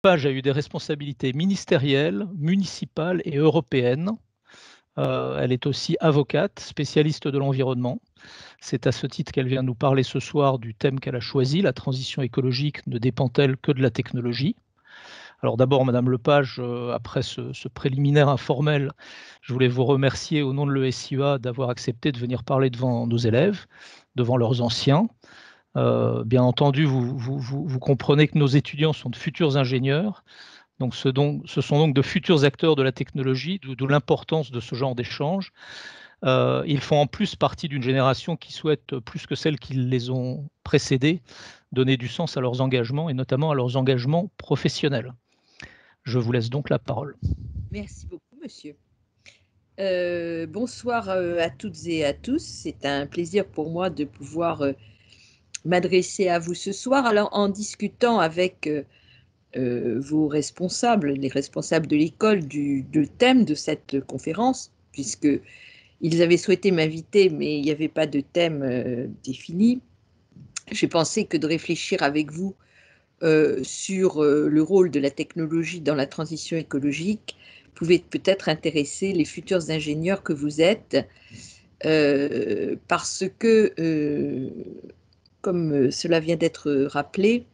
Page a eu des responsabilités ministérielles, municipales et européennes. Elle est aussi avocate, spécialiste de l'environnement. C'est à ce titre qu'elle vient nous parler ce soir du thème qu'elle a choisi, la transition écologique ne dépend-elle que de la technologie? Alors d'abord, Madame Lepage, après ce préliminaire informel, je voulais vous remercier au nom de l'ESIA d'avoir accepté de venir parler devant nos élèves, devant leurs anciens. Bien entendu, vous comprenez que nos étudiants sont de futurs ingénieurs, donc ce sont donc de futurs acteurs de la technologie, d'où l'importance de ce genre d'échange. Ils font en plus partie d'une génération qui souhaite, plus que celles qui les ont précédés, donner du sens à leurs engagements et notamment à leurs engagements professionnels. Je vous laisse donc la parole. Merci beaucoup, monsieur. Bonsoir à toutes et à tous. C'est un plaisir pour moi de pouvoir m'adresser à vous ce soir. Alors, en discutant avec vos responsables, les responsables de l'école, du thème de cette conférence, puisque ils avaient souhaité m'inviter, mais il n'y avait pas de thème défini, j'ai pensé que de réfléchir avec vous sur le rôle de la technologie dans la transition écologique pouvait peut-être intéresser les futurs ingénieurs que vous êtes, parce que, comme cela vient d'être rappelé,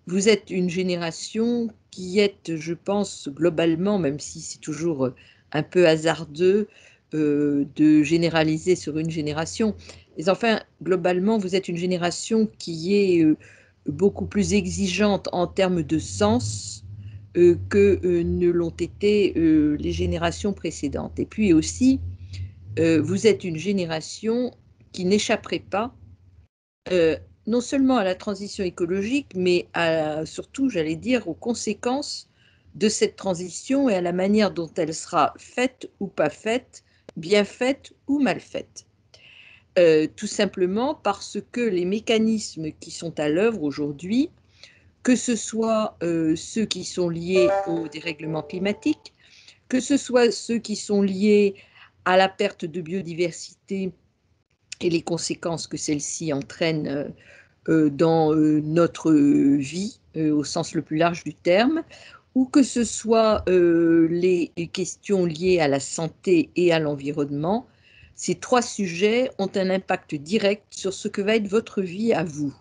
vous êtes une génération qui est, je pense, globalement, même si c'est toujours un peu hasardeux de généraliser sur une génération, mais enfin, globalement, vous êtes une génération qui est beaucoup plus exigeante en termes de sens que ne l'ont été les générations précédentes. Et puis aussi, vous êtes une génération qui n'échapperait pas non seulement à la transition écologique, mais surtout, j'allais dire, aux conséquences de cette transition et à la manière dont elle sera faite ou pas faite, bien faite ou mal faite. Tout simplement parce que les mécanismes qui sont à l'œuvre aujourd'hui, que ce soit ceux qui sont liés au dérèglement climatique, que ce soit ceux qui sont liés à la perte de biodiversité et les conséquences que celle-ci entraîne dans notre vie, au sens le plus large du terme, ou que ce soit les questions liées à la santé et à l'environnement, ces trois sujets ont un impact direct sur ce que va être votre vie à vous.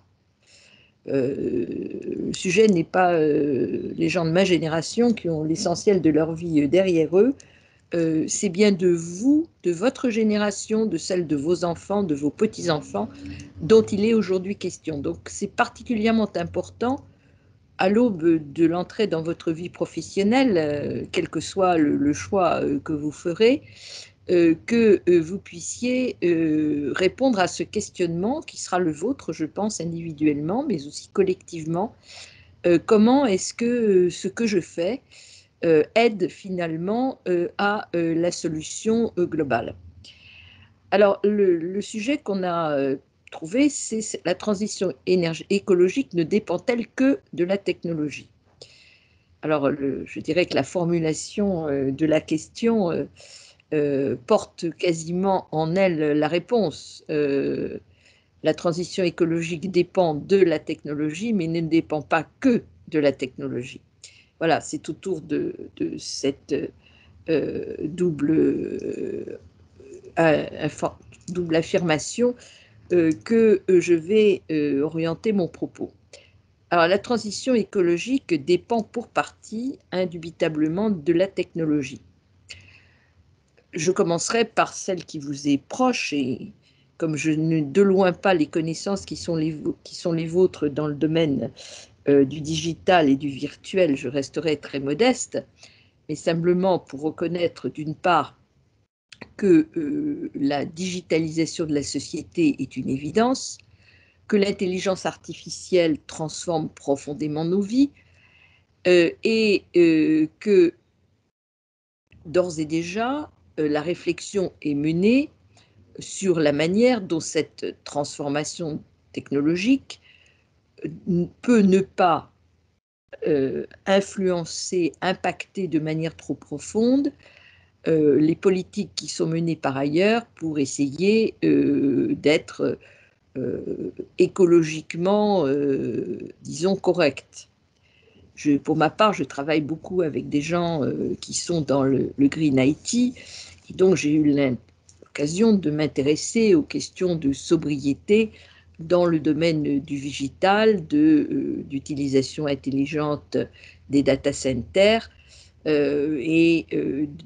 Le sujet n'est pas les gens de ma génération qui ont l'essentiel de leur vie derrière eux, c'est bien de vous, de votre génération, de celle de vos enfants, de vos petits-enfants, dont il est aujourd'hui question. Donc c'est particulièrement important à l'aube de l'entrée dans votre vie professionnelle, quel que soit le choix que vous ferez, que vous puissiez répondre à ce questionnement qui sera le vôtre, je pense, individuellement, mais aussi collectivement. Comment est-ce que ce que je fais aide finalement à la solution globale? Alors, le sujet qu'on a trouvé, c'est la transition écologique ne dépend-elle que de la technologie? Alors, je dirais que la formulation de la question porte quasiment en elle la réponse. La transition écologique dépend de la technologie, mais ne dépend pas que de la technologie. Voilà, c'est autour de cette double affirmation que je vais orienter mon propos. Alors, la transition écologique dépend pour partie indubitablement de la technologie. Je commencerai par celle qui vous est proche et comme je n'ai de loin pas les connaissances qui sont les vôtres dans le domaine du digital et du virtuel, je resterai très modeste, mais simplement pour reconnaître d'une part que la digitalisation de la société est une évidence, que l'intelligence artificielle transforme profondément nos vies et que d'ores et déjà, la réflexion est menée sur la manière dont cette transformation technologique peut ne pas influencer, impacter de manière trop profonde les politiques qui sont menées par ailleurs pour essayer d'être écologiquement, disons, correctes. Pour ma part, je travaille beaucoup avec des gens qui sont dans le Green IT, et donc j'ai eu l'occasion de m'intéresser aux questions de sobriété dans le domaine du digital, d'utilisation intelligente des data centers et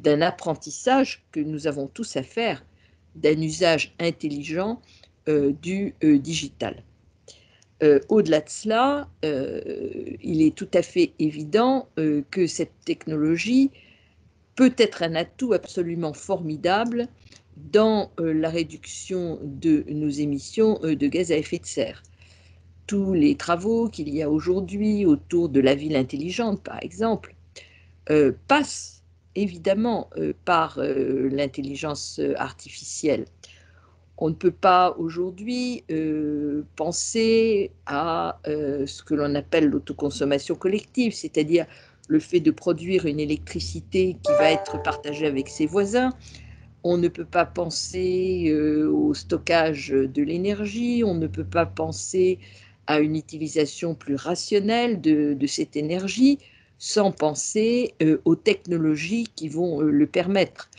d'un apprentissage que nous avons tous à faire, d'un usage intelligent du digital. Au-delà de cela, il est tout à fait évident que cette technologie peut être un atout absolument formidable dans la réduction de nos émissions de gaz à effet de serre. Tous les travaux qu'il y a aujourd'hui autour de la ville intelligente, par exemple, passent évidemment par l'intelligence artificielle. On ne peut pas aujourd'hui penser à ce que l'on appelle l'autoconsommation collective, c'est-à-dire le fait de produire une électricité qui va être partagée avec ses voisins. On ne peut pas penser au stockage de l'énergie, on ne peut pas penser à une utilisation plus rationnelle de cette énergie sans penser aux technologies qui vont le permettre.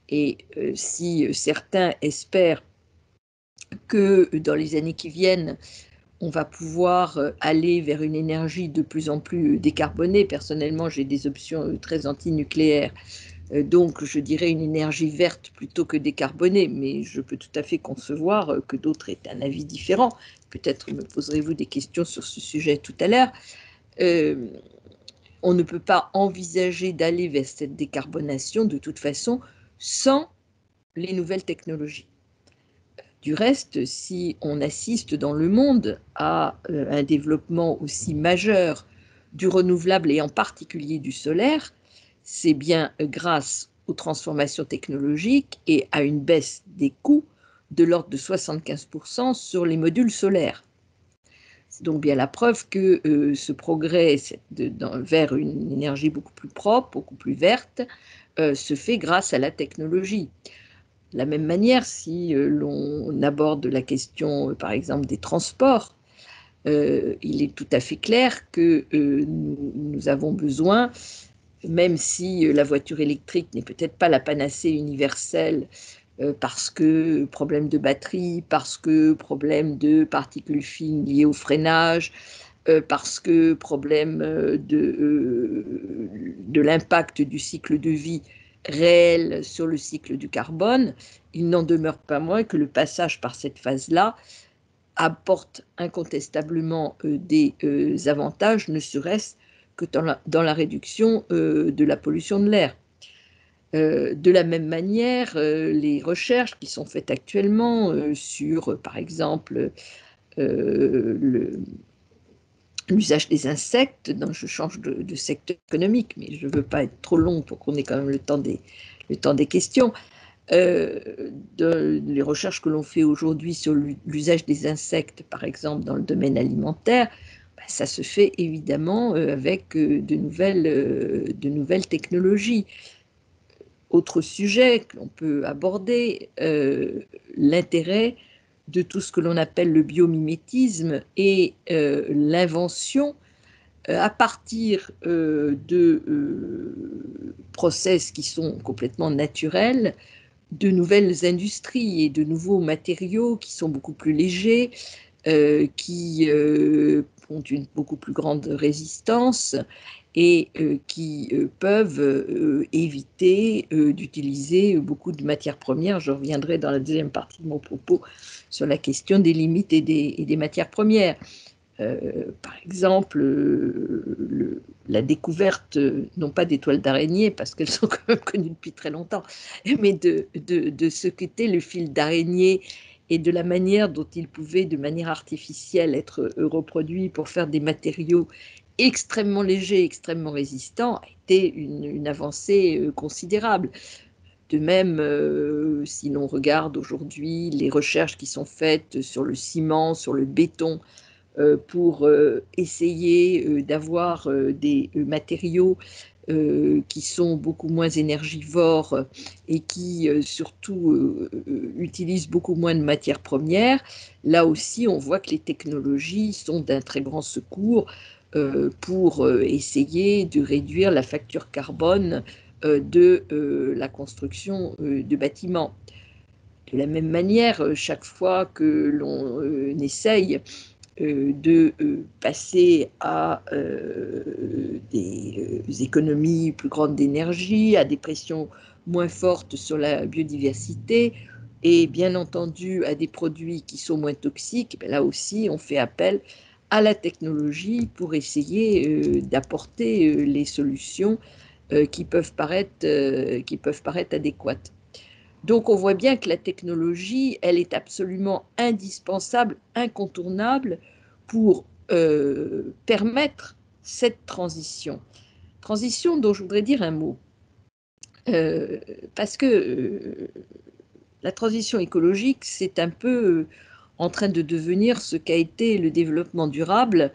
Et si certains espèrent que dans les années qui viennent, on va pouvoir aller vers une énergie de plus en plus décarbonée. Personnellement, j'ai des options très anti-nucléaires, donc je dirais une énergie verte plutôt que décarbonée, mais je peux tout à fait concevoir que d'autres aient un avis différent. Peut-être me poserez-vous des questions sur ce sujet tout à l'heure. On ne peut pas envisager d'aller vers cette décarbonation de toute façon sans les nouvelles technologies. Du reste, si on assiste dans le monde à un développement aussi majeur du renouvelable et en particulier du solaire, c'est bien grâce aux transformations technologiques et à une baisse des coûts de l'ordre de 75% sur les modules solaires. C'est donc bien la preuve que ce progrès vers une énergie beaucoup plus propre, beaucoup plus verte, se fait grâce à la technologie. De la même manière, si l'on aborde la question, par exemple, des transports, il est tout à fait clair que nous avons besoin, même si la voiture électrique n'est peut-être pas la panacée universelle, parce que problème de batterie, parce que problème de particules fines liées au freinage, parce que problème de l'impact du cycle de vie réel sur le cycle du carbone, il n'en demeure pas moins que le passage par cette phase-là apporte incontestablement des avantages, ne serait-ce que dans la réduction de la pollution de l'air. De la même manière, les recherches qui sont faites actuellement sur, par exemple, l'usage des insectes, je change de secteur économique, mais je ne veux pas être trop long pour qu'on ait quand même le temps des questions. Les recherches que l'on fait aujourd'hui sur l'usage des insectes, par exemple dans le domaine alimentaire, ça se fait évidemment avec de nouvelles technologies. Autre sujet que l'on peut aborder, l'intérêt de tout ce que l'on appelle le biomimétisme et l'invention à partir de process qui sont complètement naturels, de nouvelles industries et de nouveaux matériaux qui sont beaucoup plus légers, qui ont une beaucoup plus grande résistance et qui peuvent éviter d'utiliser beaucoup de matières premières. Je reviendrai dans la deuxième partie de mon propos sur la question des limites et des matières premières. Par exemple, la découverte, non pas des toiles d'araignée, parce qu'elles sont quand même connues depuis très longtemps, mais de ce qu'était le fil d'araignée et de la manière dont il pouvait, de manière artificielle, être reproduit pour faire des matériaux extrêmement légers, extrêmement résistants, a été une avancée considérable. De même, si l'on regarde aujourd'hui les recherches qui sont faites sur le ciment, sur le béton, pour essayer d'avoir des matériaux qui sont beaucoup moins énergivores et qui surtout utilisent beaucoup moins de matières premières. Là aussi, on voit que les technologies sont d'un très grand secours pour essayer de réduire la facture carbone de la construction de bâtiments. De la même manière, chaque fois que l'on essaye de passer à des économies plus grandes d'énergie, à des pressions moins fortes sur la biodiversité et bien entendu à des produits qui sont moins toxiques, là aussi on fait appel à la technologie pour essayer d'apporter les solutions qui peuvent paraître adéquates. Donc on voit bien que la technologie, elle est absolument indispensable, incontournable pour permettre cette transition. Transition dont je voudrais dire un mot. Parce que la transition écologique, c'est un peu en train de devenir ce qu'a été le développement durable,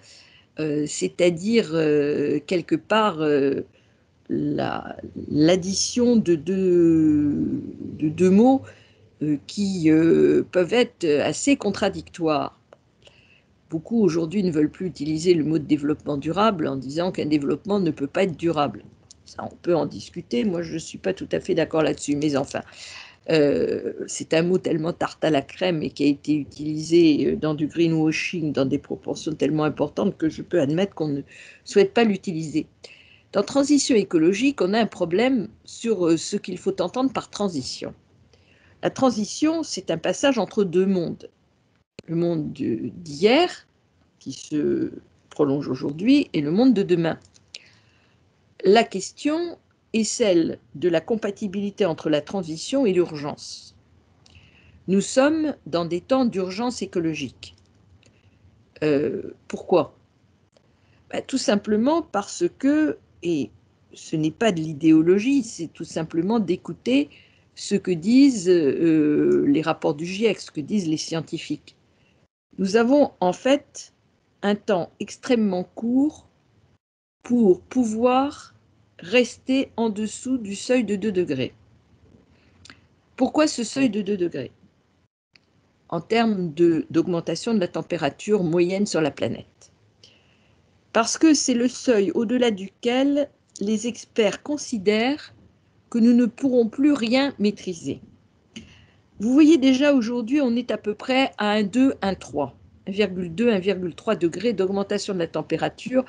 c'est-à-dire quelque part l'addition de deux mots qui peuvent être assez contradictoires. Beaucoup aujourd'hui ne veulent plus utiliser le mot de développement durable en disant qu'un développement ne peut pas être durable. Ça, on peut en discuter, moi je ne suis pas tout à fait d'accord là-dessus, mais enfin, c'est un mot tellement tarte à la crème et qui a été utilisé dans du greenwashing dans des proportions tellement importantes que je peux admettre qu'on ne souhaite pas l'utiliser. Dans transition écologique, on a un problème sur ce qu'il faut entendre par transition. La transition, c'est un passage entre deux mondes. Le monde d'hier, qui se prolonge aujourd'hui, et le monde de demain. La question est celle de la compatibilité entre la transition et l'urgence. Nous sommes dans des temps d'urgence écologique. Pourquoi ? Tout simplement parce que, et ce n'est pas de l'idéologie, c'est tout simplement d'écouter ce que disent les rapports du GIEC, ce que disent les scientifiques. Nous avons en fait un temps extrêmement court pour pouvoir rester en dessous du seuil de 2 degrés. Pourquoi ce seuil de 2 degrés ? En termes d'augmentation de la température moyenne sur la planète. Parce que c'est le seuil au-delà duquel les experts considèrent que nous ne pourrons plus rien maîtriser. Vous voyez déjà aujourd'hui, on est à peu près à 1,2, 1,3, 1,2, 1,3 degrés d'augmentation de la température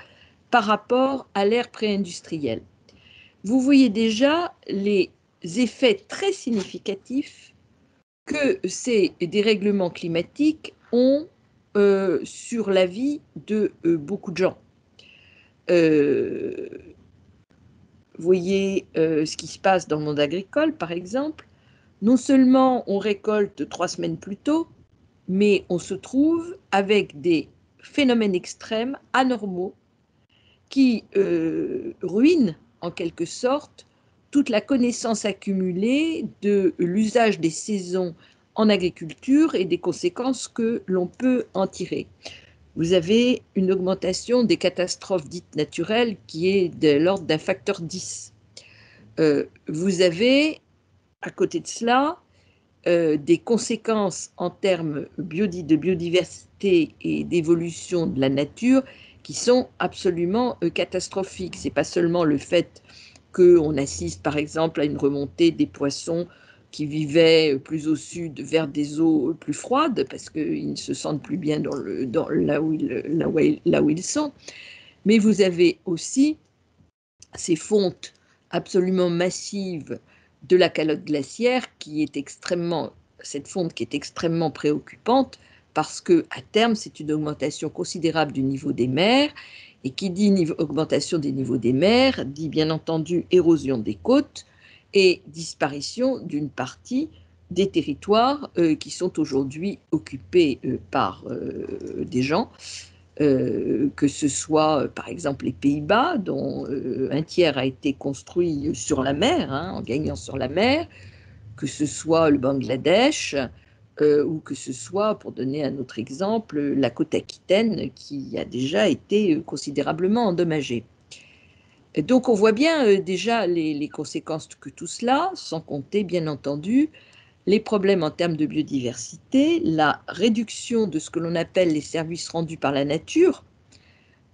par rapport à l'ère pré-industrielle. Vous voyez déjà les effets très significatifs que ces dérèglements climatiques ont sur la vie de beaucoup de gens. Vous voyez ce qui se passe dans le monde agricole, par exemple. Non seulement on récolte 3 semaines plus tôt, mais on se trouve avec des phénomènes extrêmes, anormaux, qui ruinent en quelque sorte toute la connaissance accumulée de l'usage des saisons en agriculture et des conséquences que l'on peut en tirer. Vous avez une augmentation des catastrophes dites naturelles qui est de l'ordre d'un facteur 10. Vous avez, à côté de cela, des conséquences en termes de biodiversité et d'évolution de la nature qui sont absolument catastrophiques. Ce n'est pas seulement le fait qu'on assiste par exemple à une remontée des poissons qui vivaient plus au sud vers des eaux plus froides parce qu'ils ne se sentent plus bien là où ils sont, mais vous avez aussi ces fontes absolument massives de la calotte glaciaire cette fonte qui est extrêmement préoccupante parce que à terme c'est une augmentation considérable du niveau des mers et qui dit augmentation des niveaux des mers dit bien entendu érosion des côtes et disparition d'une partie des territoires qui sont aujourd'hui occupés par des gens. Que ce soit par exemple les Pays-Bas, dont un tiers a été construit sur la mer, en gagnant sur la mer, que ce soit le Bangladesh, ou que ce soit, pour donner un autre exemple, la côte aquitaine, qui a déjà été considérablement endommagée. Et donc on voit bien déjà les conséquences que tout cela, sans compter bien entendu les problèmes en termes de biodiversité, la réduction de ce que l'on appelle les services rendus par la nature,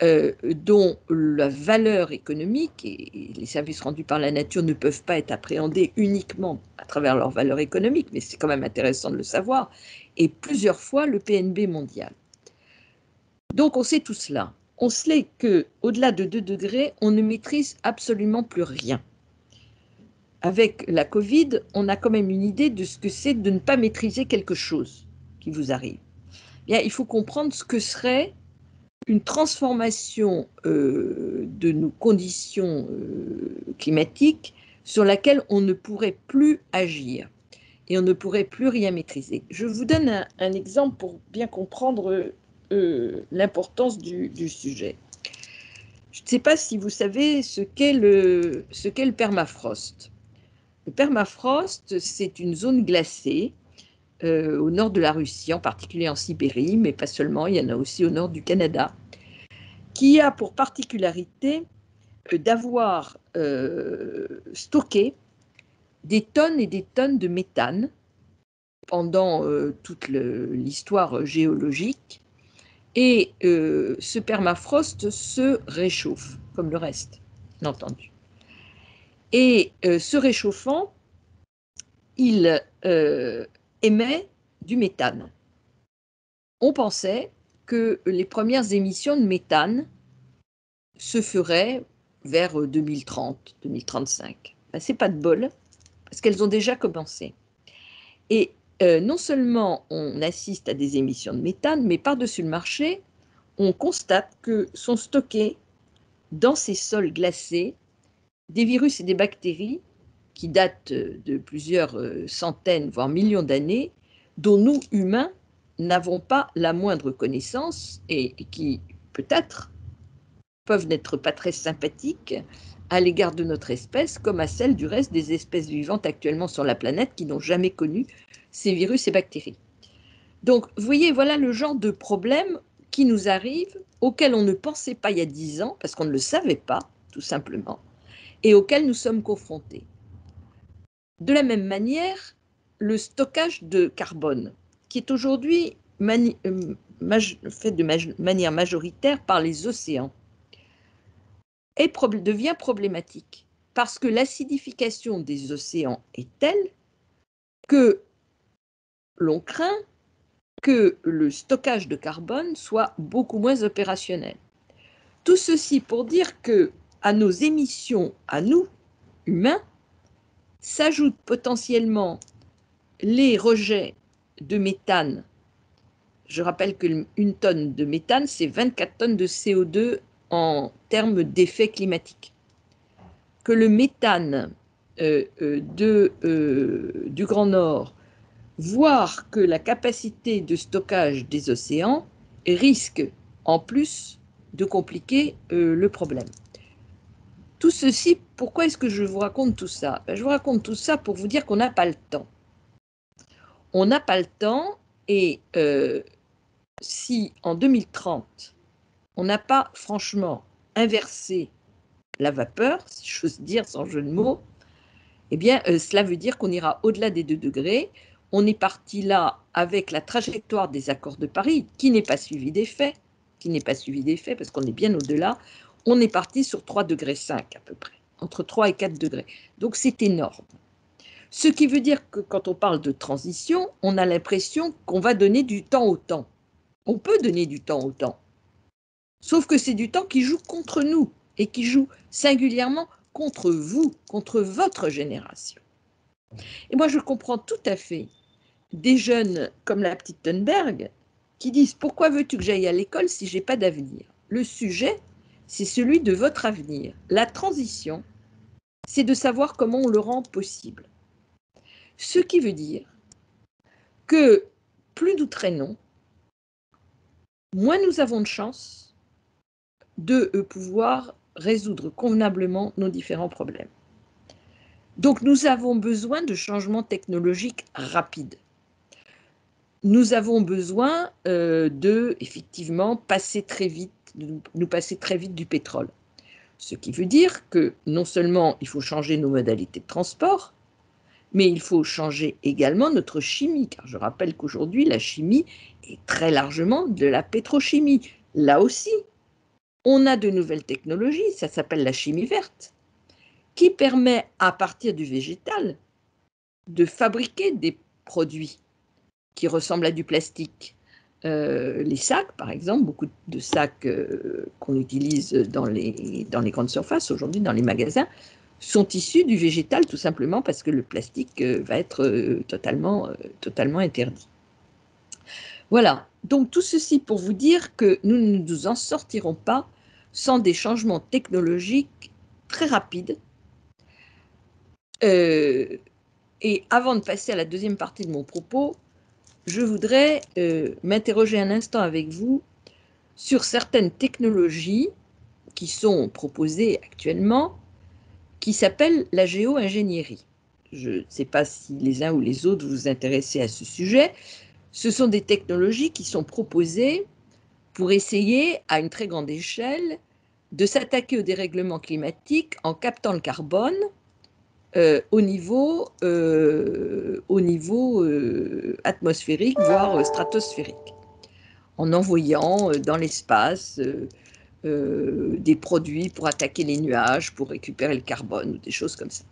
dont la valeur économique et les services rendus par la nature ne peuvent pas être appréhendés uniquement à travers leur valeur économique, mais c'est quand même intéressant de le savoir, et plusieurs fois le PNB mondial. Donc on sait tout cela. On sait qu'au-delà de 2 degrés, on ne maîtrise absolument plus rien. Avec la Covid, on a quand même une idée de ce que c'est de ne pas maîtriser quelque chose qui vous arrive. Bien, il faut comprendre ce que serait une transformation de nos conditions climatiques sur laquelle on ne pourrait plus agir et on ne pourrait plus rien maîtriser. Je vous donne un exemple pour bien comprendre l'importance du sujet. Je ne sais pas si vous savez ce qu'est le permafrost. Le permafrost, c'est une zone glacée au nord de la Russie, en particulier en Sibérie, mais pas seulement, il y en a aussi au nord du Canada, qui a pour particularité d'avoir stocké des tonnes et des tonnes de méthane pendant toute l'histoire géologique. Et ce permafrost se réchauffe, comme le reste, bien entendu. Et se réchauffant, il émet du méthane. On pensait que les premières émissions de méthane se feraient vers 2030, 2035. Ben, c'est pas de bol, parce qu'elles ont déjà commencé. Et non seulement on assiste à des émissions de méthane, mais par-dessus le marché, on constate que sont stockés dans ces sols glacés des virus et des bactéries qui datent de plusieurs centaines, voire millions d'années, dont nous, humains, n'avons pas la moindre connaissance et qui, peut-être, peuvent n'être pas très sympathiques à l'égard de notre espèce, comme à celle du reste des espèces vivantes actuellement sur la planète qui n'ont jamais connu ces virus et bactéries. Donc, vous voyez, voilà le genre de problème qui nous arrive, auquel on ne pensait pas il y a 10 ans, parce qu'on ne le savait pas, tout simplement, et auquel nous sommes confrontés. De la même manière, le stockage de carbone, qui est aujourd'hui fait de manière majoritaire par les océans, devient problématique, parce que l'acidification des océans est telle que l'on craint que le stockage de carbone soit beaucoup moins opérationnel. Tout ceci pour dire que à nos émissions, à nous, humains, s'ajoutent potentiellement les rejets de méthane. Je rappelle qu'une tonne de méthane, c'est 24 tonnes de CO2 en termes d'effet climatique. Que le méthane du Grand Nord, voire que la capacité de stockage des océans risque en plus de compliquer le problème. Tout ceci, pourquoi est-ce que je vous raconte tout ça? Je vous raconte tout ça pour vous dire qu'on n'a pas le temps. On n'a pas le temps et si en 2030, on n'a pas franchement inversé la vapeur, si j'ose dire sans jeu de mots, eh bien cela veut dire qu'on ira au-delà des 2 degrés. On est parti là avec la trajectoire des accords de Paris, qui n'est pas suivie des faits, parce qu'on est bien au-delà. On est parti sur 3,5 degrés à peu près, entre 3 et 4 degrés. Donc c'est énorme. Ce qui veut dire que quand on parle de transition, on a l'impression qu'on va donner du temps au temps. On peut donner du temps au temps, sauf que c'est du temps qui joue contre nous et qui joue singulièrement contre vous, contre votre génération. Et moi, je comprends tout à fait des jeunes comme la petite Thunberg qui disent « Pourquoi veux-tu que j'aille à l'école si je n'ai pas d'avenir ?» Le sujet, c'est celui de votre avenir. La transition, c'est de savoir comment on le rend possible. Ce qui veut dire que plus nous traînons, moins nous avons de chances de pouvoir résoudre convenablement nos différents problèmes. Donc nous avons besoin de changements technologiques rapides. Nous avons besoin de, effectivement, nous passer très vite du pétrole. Ce qui veut dire que non seulement il faut changer nos modalités de transport, mais il faut changer également notre chimie, car je rappelle qu'aujourd'hui, la chimie est très largement de la pétrochimie. Là aussi, on a de nouvelles technologies, ça s'appelle la chimie verte, qui permet à partir du végétal de fabriquer des produits qui ressemblent à du plastique. Les sacs, par exemple, beaucoup de sacs qu'on utilise dans les grandes surfaces aujourd'hui, dans les magasins, sont issus du végétal tout simplement parce que le plastique va être totalement interdit. Voilà, donc tout ceci pour vous dire que nous ne nous en sortirons pas sans des changements technologiques très rapides. Et avant de passer à la deuxième partie de mon propos, je voudrais m'interroger un instant avec vous sur certaines technologies qui sont proposées actuellement, qui s'appellent la géo-ingénierie. Je ne sais pas si les uns ou les autres vous intéressez à ce sujet. Ce sont des technologies qui sont proposées pour essayer, à une très grande échelle, de s'attaquer au dérèglement climatique en captant le carbone au niveau atmosphérique, voire stratosphérique, en envoyant dans l'espace des produits pour attaquer les nuages, pour récupérer le carbone, ou des choses comme ça.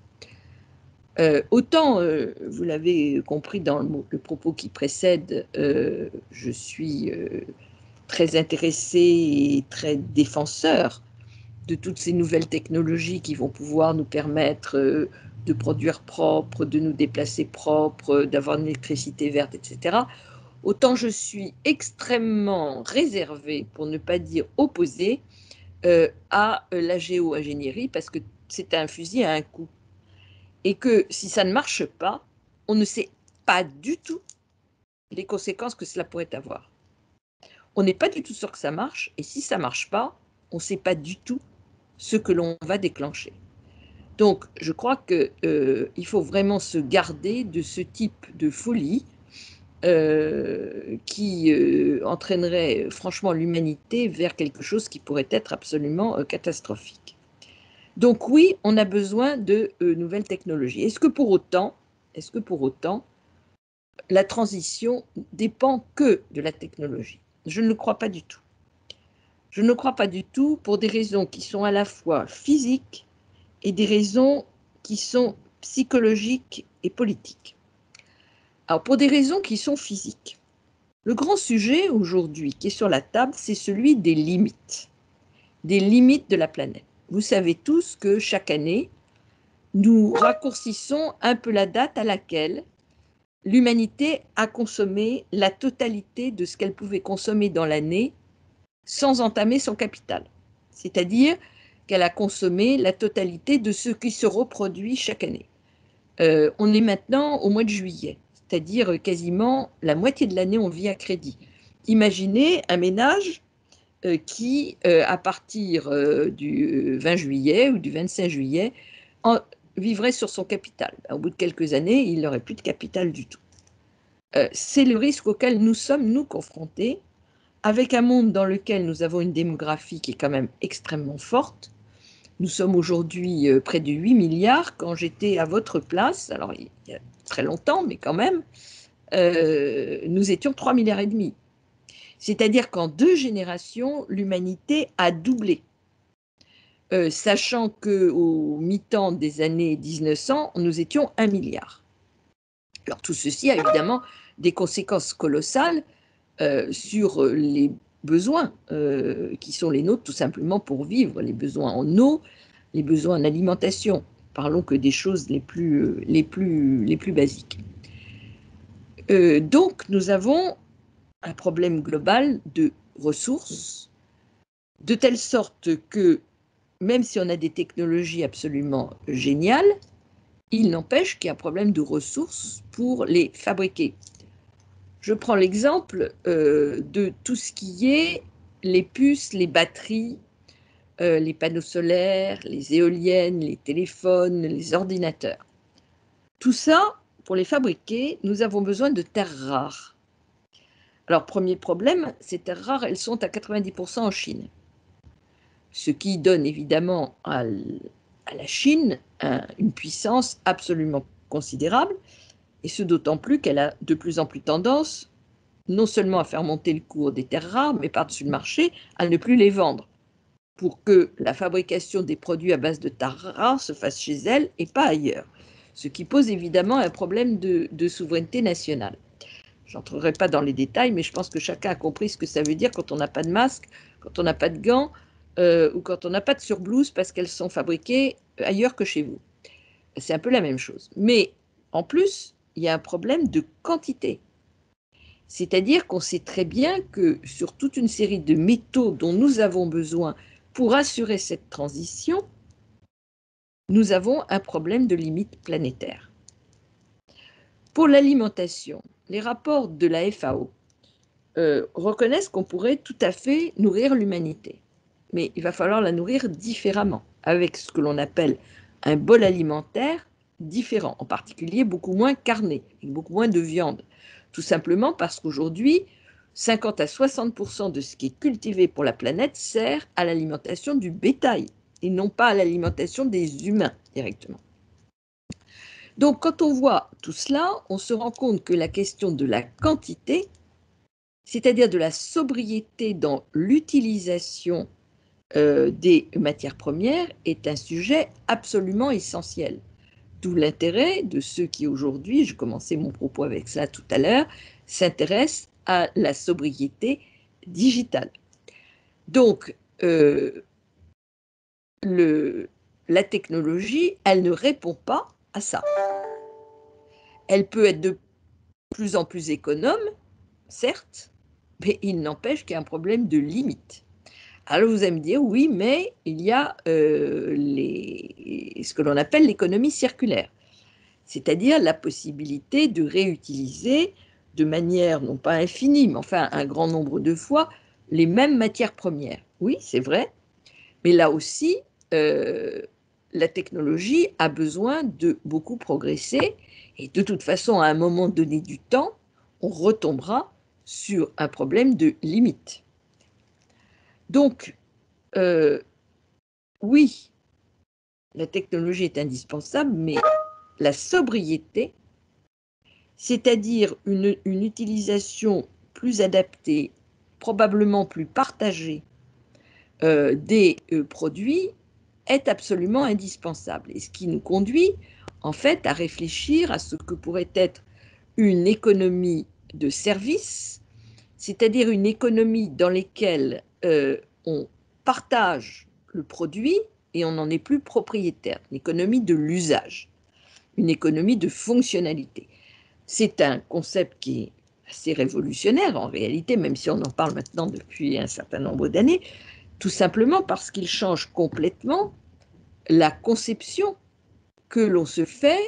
Autant, vous l'avez compris dans le propos qui précède, je suis très intéressé et très défenseur de toutes ces nouvelles technologies qui vont pouvoir nous permettre de produire propre, de nous déplacer propre, d'avoir une électricité verte, etc. Autant je suis extrêmement réservée, pour ne pas dire opposée, à la géo-ingénierie, parce que c'est un fusil à un coup. Et que si ça ne marche pas, on ne sait pas du tout les conséquences que cela pourrait avoir. On n'est pas du tout sûr que ça marche, et si ça ne marche pas, on ne sait pas du tout ce que l'on va déclencher. Donc, je crois qu'il faut vraiment se garder de ce type de folie qui entraînerait franchement l'humanité vers quelque chose qui pourrait être absolument catastrophique. Donc oui, on a besoin de nouvelles technologies. Est-ce que pour autant, la transition dépend que de la technologie? Je ne le crois pas du tout. Je ne le crois pas du tout pour des raisons qui sont à la fois physiques et des raisons qui sont psychologiques et politiques. Alors pour des raisons qui sont physiques, le grand sujet aujourd'hui qui est sur la table, c'est celui des limites de la planète. Vous savez tous que chaque année, nous raccourcissons un peu la date à laquelle l'humanité a consommé la totalité de ce qu'elle pouvait consommer dans l'année sans entamer son capital. C'est-à-dire qu'elle a consommé la totalité de ce qui se reproduit chaque année. On est maintenant au mois de juillet, c'est-à-dire quasiment la moitié de l'année, on vit à crédit. Imaginez un ménage qui, à partir du 20 juillet ou du 25 juillet, vivrait sur son capital. Au bout de quelques années, il n'aurait plus de capital du tout. C'est le risque auquel nous sommes, nous, confrontés, avec un monde dans lequel nous avons une démographie qui est quand même extrêmement forte. Nous sommes aujourd'hui près de 8 milliards. Quand j'étais à votre place, alors il y a très longtemps, mais quand même, nous étions 3,5 milliards. C'est-à-dire qu'en 2 générations, l'humanité a doublé. Sachant qu'au mi-temps des années 1900, nous étions 1 milliard. Alors tout ceci a évidemment des conséquences colossales sur les besoins qui sont les nôtres tout simplement pour vivre, les besoins en eau, les besoins en alimentation. Parlons que des choses les plus basiques. Donc nous avons un problème global de ressources, de telle sorte que même si on a des technologies absolument géniales, il n'empêche qu'il y a un problème de ressources pour les fabriquer. Je prends l'exemple de tout ce qui est les puces, les batteries, les panneaux solaires, les éoliennes, les téléphones, les ordinateurs. Tout ça, pour les fabriquer, nous avons besoin de terres rares. Alors, premier problème, ces terres rares, elles sont à 90% en Chine. Ce qui donne évidemment à la Chine une puissance absolument considérable, et ce d'autant plus qu'elle a de plus en plus tendance non seulement à faire monter le cours des terres rares, mais par-dessus le marché, à ne plus les vendre. pour que la fabrication des produits à base de terres rares se fasse chez elle et pas ailleurs, ce qui pose évidemment un problème de souveraineté nationale. Je n'entrerai pas dans les détails, mais je pense que chacun a compris ce que ça veut dire quand on n'a pas de masque, quand on n'a pas de gants ou quand on n'a pas de surblouses parce qu'elles sont fabriquées ailleurs que chez vous. C'est un peu la même chose. Mais en plus, il y a un problème de quantité. C'est-à-dire qu'on sait très bien que sur toute une série de métaux dont nous avons besoin pour assurer cette transition, nous avons un problème de limite planétaire. Pour l'alimentation, les rapports de la FAO reconnaissent qu'on pourrait tout à fait nourrir l'humanité. Mais il va falloir la nourrir différemment, avec ce que l'on appelle un bol alimentaire différent, en particulier beaucoup moins carné, avec beaucoup moins de viande. Tout simplement parce qu'aujourd'hui, 50 à 60% de ce qui est cultivé pour la planète sert à l'alimentation du bétail et non pas à l'alimentation des humains directement. Donc quand on voit tout cela, on se rend compte que la question de la quantité, c'est-à-dire de la sobriété dans l'utilisation des matières premières, est un sujet absolument essentiel. D'où l'intérêt de ceux qui aujourd'hui, je commençais mon propos avec ça tout à l'heure, s'intéressent à la sobriété digitale. Donc, la technologie, elle ne répond pas à ça. Elle peut être de plus en plus économe, certes, mais il n'empêche qu'il y a un problème de limite. Alors vous allez me dire, oui, mais il y a ce que l'on appelle l'économie circulaire, c'est-à-dire la possibilité de réutiliser de manière non pas infinie, mais enfin un grand nombre de fois, les mêmes matières premières. Oui, c'est vrai, mais là aussi, la technologie a besoin de beaucoup progresser, et de toute façon, à un moment donné du temps, on retombera sur un problème de limite. Donc, oui, la technologie est indispensable, mais la sobriété, c'est-à-dire une utilisation plus adaptée, probablement plus partagée des produits, est absolument indispensable. Et ce qui nous conduit, en fait, à réfléchir à ce que pourrait être une économie de service, c'est-à-dire une économie dans laquelle on partage le produit et on n'en est plus propriétaire, une économie de l'usage, une économie de fonctionnalité. C'est un concept qui est assez révolutionnaire en réalité, même si on en parle maintenant depuis un certain nombre d'années, tout simplement parce qu'il change complètement la conception que l'on se fait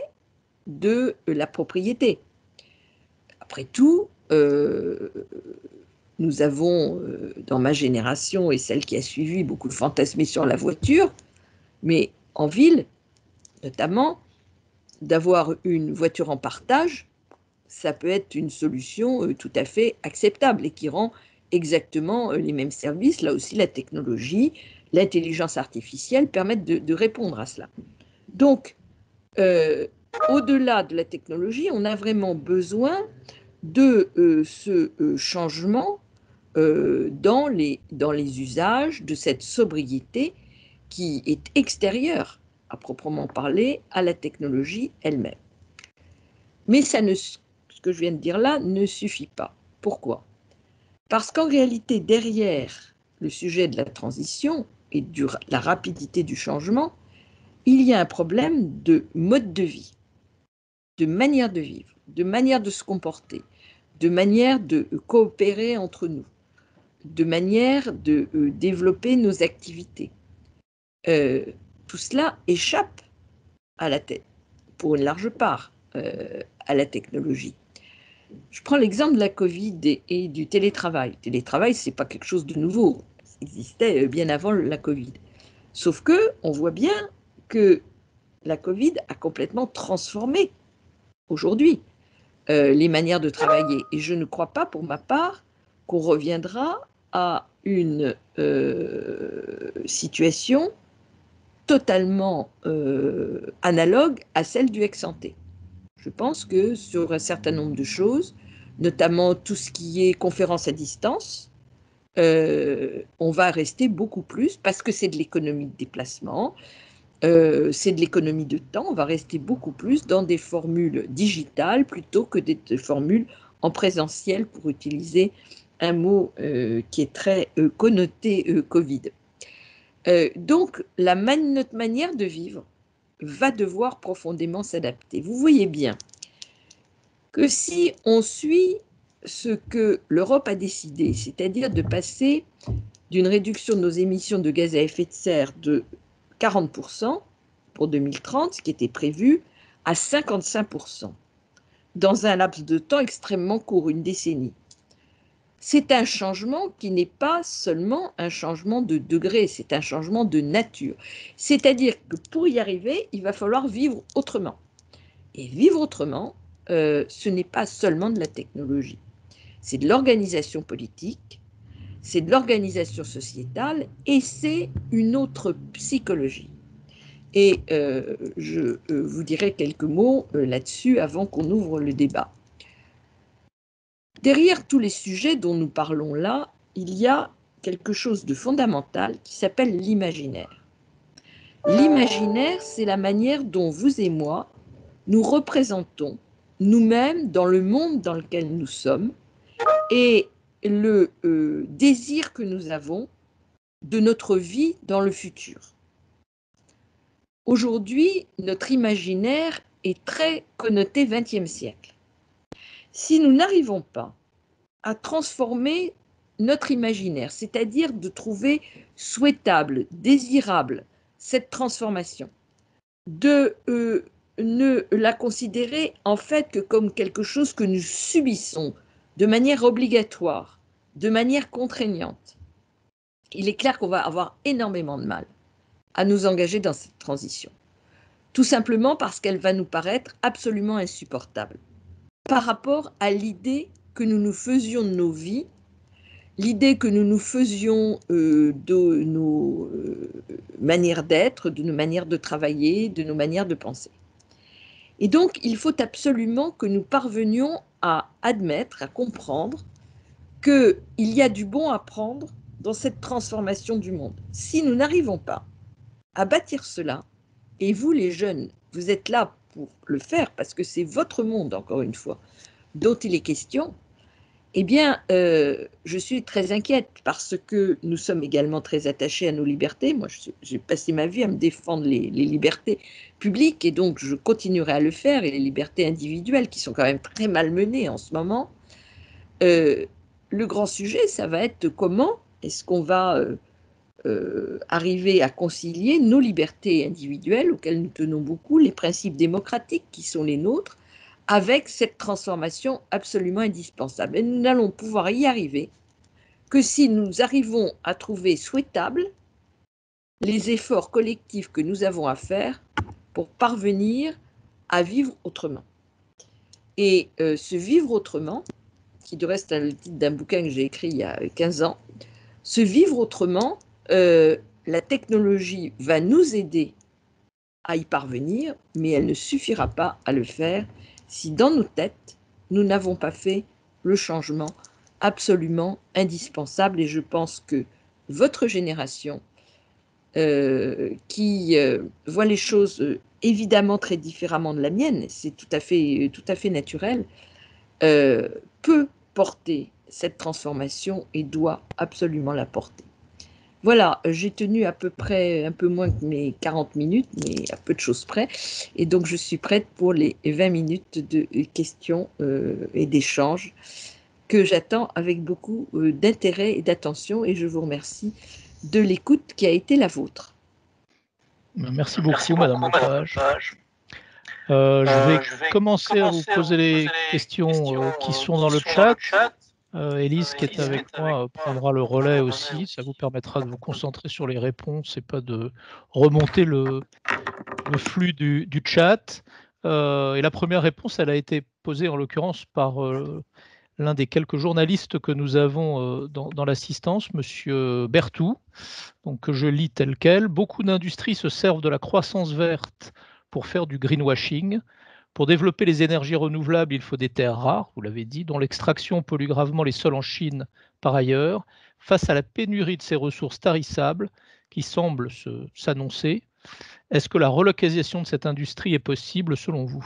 de la propriété. Après tout, nous avons, dans ma génération et celle qui a suivi, beaucoup fantasmé sur la voiture, mais en ville, notamment, d'avoir une voiture en partage, ça peut être une solution tout à fait acceptable et qui rend exactement les mêmes services. Là aussi, la technologie, l'intelligence artificielle permettent de répondre à cela. Donc, au-delà de la technologie, on a vraiment besoin de ce changement dans les usages, de cette sobriété qui est extérieure, à proprement parler, à la technologie elle-même. Mais ce que je viens de dire là ne suffit pas. Pourquoi? Parce qu'en réalité, derrière le sujet de la transition et de la rapidité du changement, il y a un problème de mode de vie, de manière de vivre, de manière de se comporter, de manière de coopérer entre nous, de manière de développer nos activités. Tout cela échappe à la tête, pour une large part, à la technologie. Je prends l'exemple de la Covid et du télétravail. Le télétravail, ce n'est pas quelque chose de nouveau. Ça existait bien avant la Covid. Sauf qu'on voit bien que la Covid a complètement transformé aujourd'hui les manières de travailler. Et je ne crois pas, pour ma part, qu'on reviendra à une situation totalement analogue à celle du ex-ante. Je pense que sur un certain nombre de choses, notamment tout ce qui est conférence à distance, on va rester beaucoup plus, parce que c'est de l'économie de déplacement, c'est de l'économie de temps, on va rester beaucoup plus dans des formules digitales plutôt que des formules en présentiel, pour utiliser un mot qui est très connoté Covid. Donc, notre manière de vivre va devoir profondément s'adapter. Vous voyez bien que si on suit ce que l'Europe a décidé, c'est-à-dire de passer d'une réduction de nos émissions de gaz à effet de serre de 40% pour 2030, ce qui était prévu, à 55%, dans un laps de temps extrêmement court, une décennie. C'est un changement qui n'est pas seulement un changement de degré, c'est un changement de nature. C'est-à-dire que pour y arriver, il va falloir vivre autrement. Et vivre autrement, ce n'est pas seulement de la technologie. C'est de l'organisation politique, c'est de l'organisation sociétale et c'est une autre psychologie. Et je vous dirai quelques mots là-dessus avant qu'on ouvre le débat. Derrière tous les sujets dont nous parlons là, il y a quelque chose de fondamental qui s'appelle l'imaginaire. L'imaginaire, c'est la manière dont vous et moi, nous représentons nous-mêmes dans le monde dans lequel nous sommes et le désir que nous avons de notre vie dans le futur. Aujourd'hui, notre imaginaire est très connoté XXe siècle. Si nous n'arrivons pas à transformer notre imaginaire, c'est-à-dire de trouver souhaitable, désirable cette transformation, de ne la considérer en fait que comme quelque chose que nous subissons de manière obligatoire, de manière contraignante, il est clair qu'on va avoir énormément de mal à nous engager dans cette transition. Tout simplement parce qu'elle va nous paraître absolument insupportable par rapport à l'idée que nous nous faisions de nos vies, l'idée que nous nous faisions de nos manières d'être, de nos manières de travailler, de nos manières de penser. Et donc, il faut absolument que nous parvenions à admettre, à comprendre qu'il y a du bon à prendre dans cette transformation du monde. Si nous n'arrivons pas à bâtir cela, et vous les jeunes, vous êtes là pour le faire, parce que c'est votre monde, encore une fois, dont il est question, eh bien, je suis très inquiète parce que nous sommes également très attachés à nos libertés. Moi, j'ai passé ma vie à me défendre les libertés publiques et donc je continuerai à le faire, et les libertés individuelles qui sont quand même très malmenées en ce moment. Le grand sujet, ça va être comment est-ce qu'on va arriver à concilier nos libertés individuelles auxquelles nous tenons beaucoup, les principes démocratiques qui sont les nôtres, avec cette transformation absolument indispensable. Et nous n'allons pouvoir y arriver que si nous arrivons à trouver souhaitables les efforts collectifs que nous avons à faire pour parvenir à vivre autrement. Et ce vivre autrement, qui de reste le titre d'un bouquin que j'ai écrit il y a 15 ans, ce vivre autrement, la technologie va nous aider à y parvenir, mais elle ne suffira pas à le faire si dans nos têtes, nous n'avons pas fait le changement absolument indispensable. Et je pense que votre génération, qui voit les choses évidemment très différemment de la mienne, c'est tout à fait naturel, peut porter cette transformation et doit absolument la porter. Voilà, j'ai tenu à peu près un peu moins que mes 40 minutes, mais à peu de choses près. Et donc, je suis prête pour les 20 minutes de questions et d'échanges que j'attends avec beaucoup d'intérêt et d'attention. Et je vous remercie de l'écoute qui a été la vôtre. Merci beaucoup, Madame Lepage. Je vais commencer à vous poser les questions qui sont dans le chat. Élise, qui est avec moi, prendra le relais aussi. Ça vous permettra de vous concentrer sur les réponses et pas de remonter le flux du chat. Et la première réponse, elle a été posée en l'occurrence par l'un des quelques journalistes que nous avons dans l'assistance, Monsieur Berthoud, donc que je lis tel quel. Beaucoup d'industries se servent de la croissance verte pour faire du greenwashing. Pour développer les énergies renouvelables, il faut des terres rares, vous l'avez dit, dont l'extraction pollue gravement les sols en Chine par ailleurs. face à la pénurie de ces ressources tarissables qui semble s'annoncer, est-ce que la relocalisation de cette industrie est possible selon vous?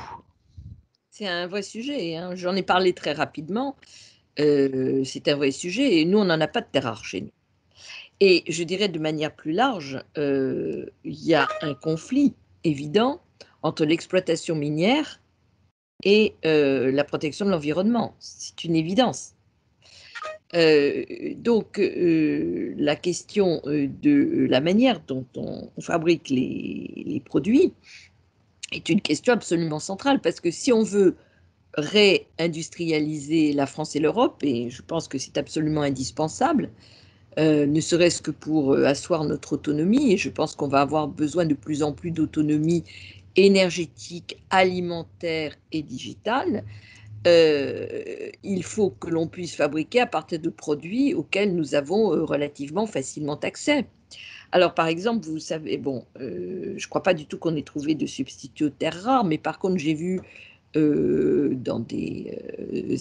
C'est un vrai sujet, hein. J'en ai parlé très rapidement. C'est un vrai sujet et nous, on n'en a pas de terres rares chez nous. Et je dirais de manière plus large, il y a un conflit évident entre l'exploitation minière et la protection de l'environnement. C'est une évidence. Donc la question, de la manière dont on fabrique les produits est une question absolument centrale parce que si on veut réindustrialiser la France et l'Europe, et je pense que c'est absolument indispensable, ne serait-ce que pour asseoir notre autonomie, et je pense qu'on va avoir besoin de plus en plus d'autonomie énergétique, alimentaire et digitale. Il faut que l'on puisse fabriquer à partir de produits auxquels nous avons relativement facilement accès. Alors, par exemple, vous savez, bon, je ne crois pas du tout qu'on ait trouvé de substitut aux terres rares, mais par contre, j'ai vu dans des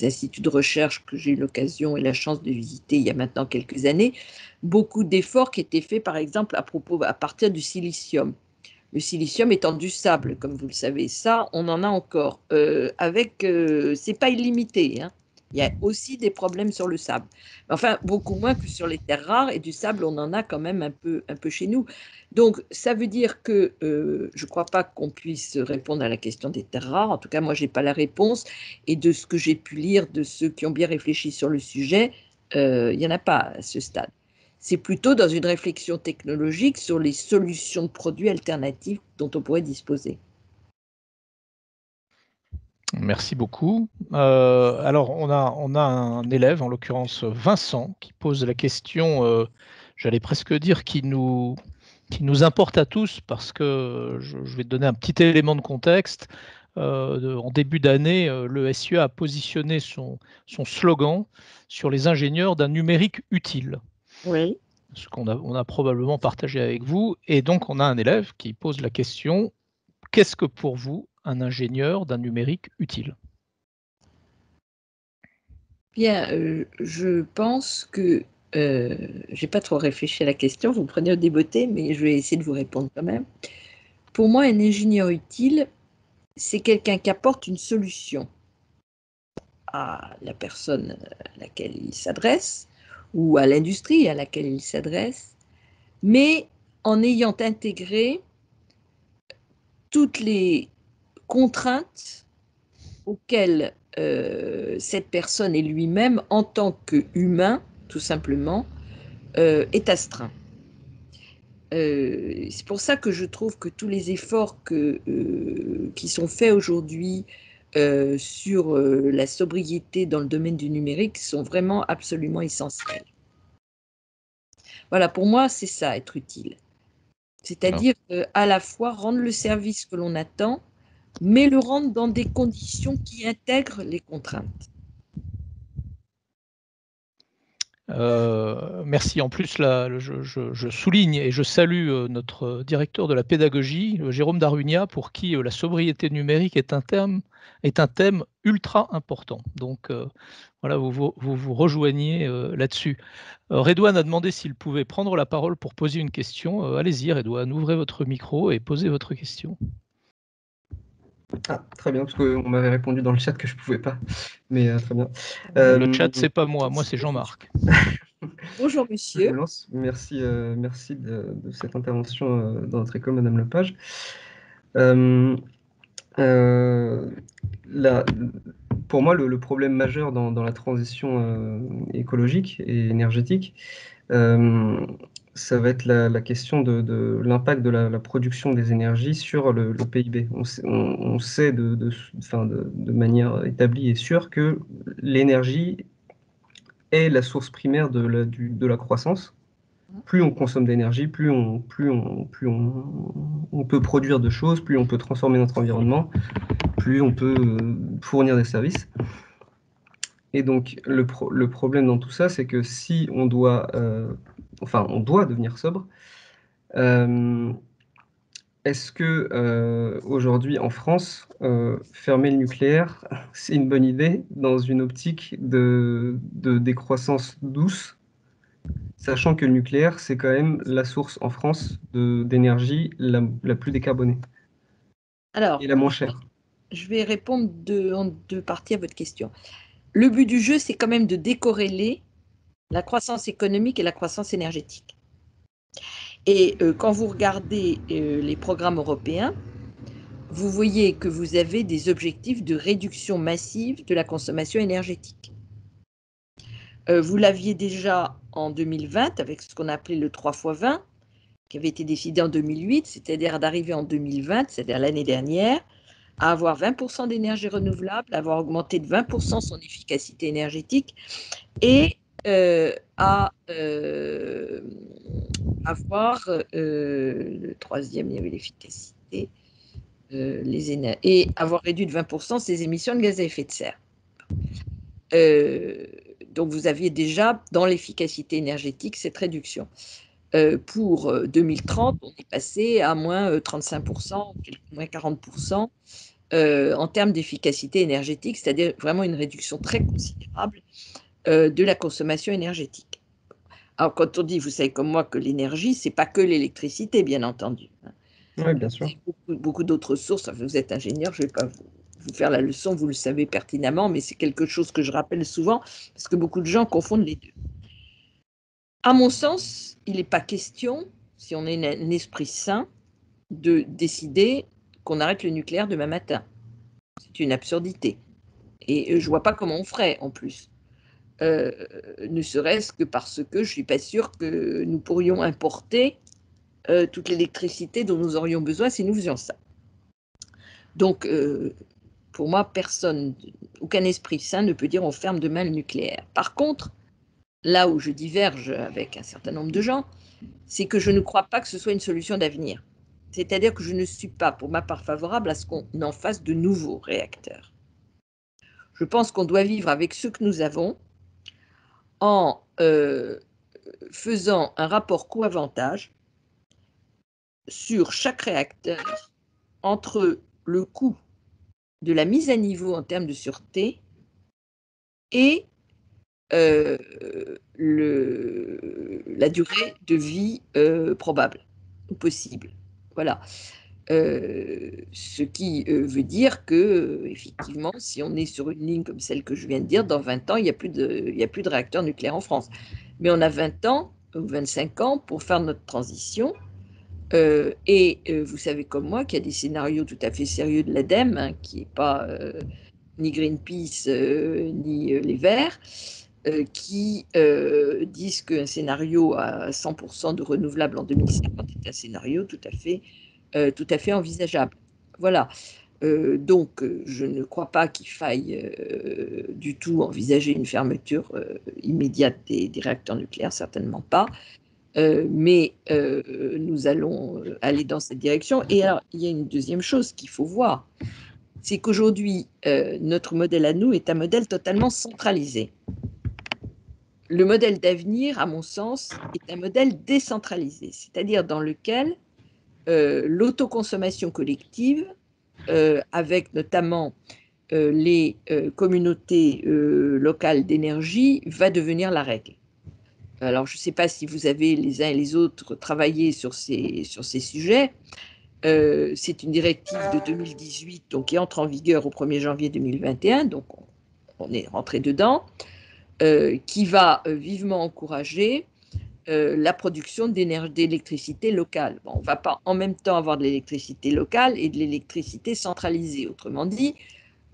instituts de recherche que j'ai eu l'occasion et la chance de visiter il y a maintenant quelques années, beaucoup d'efforts qui étaient faits, par exemple, à partir du silicium. Le silicium étant du sable, comme vous le savez, ça, on en a encore. C'est pas illimité, hein. Il y a aussi des problèmes sur le sable. Enfin, beaucoup moins que sur les terres rares, et du sable, on en a quand même un peu chez nous. Donc, ça veut dire que je ne crois pas qu'on puisse répondre à la question des terres rares. En tout cas, moi, je n'ai pas la réponse. Et de ce que j'ai pu lire de ceux qui ont bien réfléchi sur le sujet, il n'y en a pas à ce stade. C'est plutôt dans une réflexion technologique sur les solutions de produits alternatives dont on pourrait disposer. Merci beaucoup. Alors, on a un élève, en l'occurrence Vincent, qui pose la question, j'allais presque dire, qui nous importe à tous, parce que je vais te donner un petit élément de contexte. En début d'année, le SIE a positionné son slogan sur les ingénieurs d'un numérique utile, Oui. ce on a probablement partagé avec vous. Et donc, on a un élève qui pose la question, qu'est-ce que pour vous un ingénieur d'un numérique utile? Bien, je pense que j'ai pas trop réfléchi à la question, vous me prenez au débeauté, mais je vais essayer de vous répondre quand même. Pour moi, un ingénieur utile, c'est quelqu'un qui apporte une solution à la personne à laquelle il s'adresse ou à l'industrie à laquelle il s'adresse, mais en ayant intégré toutes les contraintes auxquelles cette personne et lui-même, en tant qu'humain, tout simplement, est astreint. C'est pour ça que je trouve que tous les efforts qui sont faits aujourd'hui sur la sobriété dans le domaine du numérique sont vraiment absolument essentiels. Voilà, pour moi, c'est ça, être utile. Alors, C'est-à-dire à la fois rendre le service que l'on attend, mais le rendre dans des conditions qui intègrent les contraintes. merci. En plus, là, je souligne et je salue notre directeur de la pédagogie, Jérôme Darunia, pour qui la sobriété numérique est un thème ultra important. Donc, voilà, vous rejoignez là-dessus. Redouane a demandé s'il pouvait prendre la parole pour poser une question. Allez-y, Redouane, ouvrez votre micro et posez votre question. Ah, très bien, parce qu'on m'avait répondu dans le chat que je pouvais pas, mais très bien. Le chat, c'est pas moi c'est Jean-Marc. Bonjour, Je monsieur. me lance. Merci, merci de cette intervention dans notre école, Madame Lepage. La, pour moi, le problème majeur dans la transition écologique et énergétique, ça va être la question de l'impact de la production des énergies sur le PIB. On sait de manière établie et sûre que l'énergie est la source primaire de la croissance. Plus on consomme d'énergie, plus on peut produire de choses, plus on peut transformer notre environnement, plus on peut fournir des services. Et donc, le problème dans tout ça, c'est que si on doit, on doit devenir sobre, est-ce que aujourd'hui en France, fermer le nucléaire, c'est une bonne idée dans une optique de décroissance douce Sachant que le nucléaire, c'est quand même la source en France d'énergie la plus décarbonée Alors, et la moins chère. je vais répondre en deux parties à votre question. Le but du jeu, c'est quand même de décorréler la croissance économique et la croissance énergétique. Et quand vous regardez les programmes européens, vous voyez que vous avez des objectifs de réduction massive de la consommation énergétique. Vous l'aviez déjà en 2020 avec ce qu'on appelait le 3x20, qui avait été décidé en 2008, c'est-à-dire d'arriver en 2020, c'est-à-dire l'année dernière, à avoir 20% d'énergie renouvelable, à avoir augmenté de 20% son efficacité énergétique et à avoir, le troisième, il y avait l'efficacité, et avoir réduit de 20% ses émissions de gaz à effet de serre. Donc vous aviez déjà dans l'efficacité énergétique cette réduction. Pour 2030, on est passé à moins 35%, moins 40% en termes d'efficacité énergétique, c'est-à-dire vraiment une réduction très considérable de la consommation énergétique. Alors quand on dit, vous savez comme moi, que l'énergie, c'est pas que l'électricité, bien entendu. Oui, bien sûr. Beaucoup d'autres sources. Enfin, vous êtes ingénieur, je ne vais pas vous faire la leçon, vous le savez pertinemment, mais c'est quelque chose que je rappelle souvent, parce que beaucoup de gens confondent les deux. À mon sens, il n'est pas question, si on est un esprit sain, de décider qu'on arrête le nucléaire demain matin. C'est une absurdité. Et je ne vois pas comment on ferait, en plus. Ne serait-ce que parce que je ne suis pas sûre que nous pourrions importer toute l'électricité dont nous aurions besoin si nous faisions ça. Donc, pour moi, personne, aucun esprit sain ne peut dire on ferme demain le nucléaire. Par contre, là où je diverge avec un certain nombre de gens, c'est que je ne crois pas que ce soit une solution d'avenir. C'est-à-dire que je ne suis pas, pour ma part, favorable à ce qu'on en fasse de nouveaux réacteurs. Je pense qu'on doit vivre avec ce que nous avons en faisant un rapport coût-avantage sur chaque réacteur entre le coût de la mise à niveau en termes de sûreté et la durée de vie probable ou possible. Voilà. Ce qui veut dire que, effectivement, si on est sur une ligne comme celle que je viens de dire, dans 20 ans, il n'y a plus de réacteurs nucléaires en France. Mais on a 20 ans ou 25 ans pour faire notre transition. Vous savez comme moi qu'il y a des scénarios tout à fait sérieux de l'ADEME, hein, qui n'est pas ni Greenpeace ni les Verts, qui disent qu'un scénario à 100% de renouvelables en 2050 est un scénario tout à fait envisageable. Voilà. Donc, je ne crois pas qu'il faille du tout envisager une fermeture immédiate des réacteurs nucléaires, certainement pas. Mais nous allons aller dans cette direction. Et alors, il y a une deuxième chose qu'il faut voir, c'est qu'aujourd'hui, notre modèle à nous est un modèle totalement centralisé. Le modèle d'avenir, à mon sens, est un modèle décentralisé, c'est-à-dire dans lequel l'autoconsommation collective, avec notamment les communautés locales d'énergie, va devenir la règle. Alors, je ne sais pas si vous avez les uns et les autres travaillé sur ces sujets. C'est une directive de 2018 donc, qui entre en vigueur au 1er janvier 2021, donc on est rentré dedans, qui va vivement encourager la production d'électricité locale. Bon, on ne va pas en même temps avoir de l'électricité locale et de l'électricité centralisée. Autrement dit,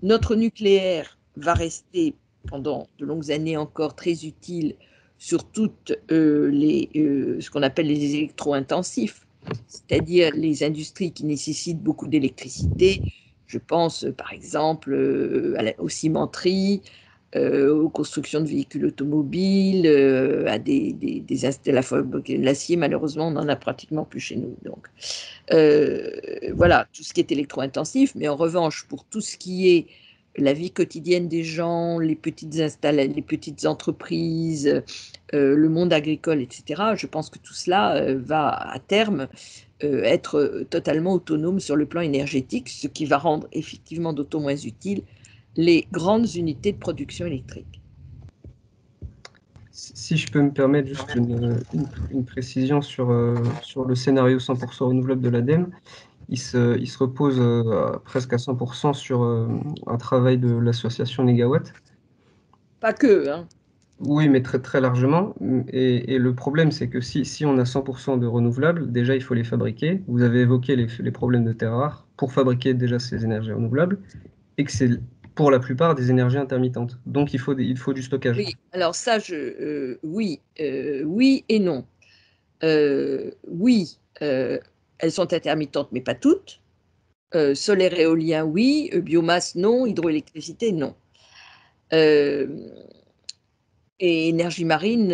notre nucléaire va rester pendant de longues années encore très utile sur toutes ce qu'on appelle les électro-intensifs, c'est-à-dire les industries qui nécessitent beaucoup d'électricité. Je pense par exemple aux cimenteries, aux constructions de véhicules automobiles, à l'acier, malheureusement, on n'en a pratiquement plus chez nous. Donc, voilà, tout ce qui est électro-intensif, mais en revanche, pour tout ce qui est la vie quotidienne des gens, les petites entreprises, le monde agricole, etc., je pense que tout cela va à terme être totalement autonome sur le plan énergétique, ce qui va rendre effectivement d'autant moins utile les grandes unités de production électrique. Si je peux me permettre juste une précision sur le scénario 100% renouvelable de l'ADEME, il se repose presque à 100% sur un travail de l'association Négawatt. Pas que, hein. Oui, mais très, très largement. Et le problème, c'est que si on a 100% de renouvelables, déjà, il faut les fabriquer. Vous avez évoqué les problèmes de terres rares pour fabriquer déjà ces énergies renouvelables, et que c'est pour la plupart des énergies intermittentes. Donc, il faut du stockage. Oui, alors ça, oui, oui et non. Oui, elles sont intermittentes, mais pas toutes. Solaire et éolien, oui. Biomasse, non. Hydroélectricité, non. Et énergie marine,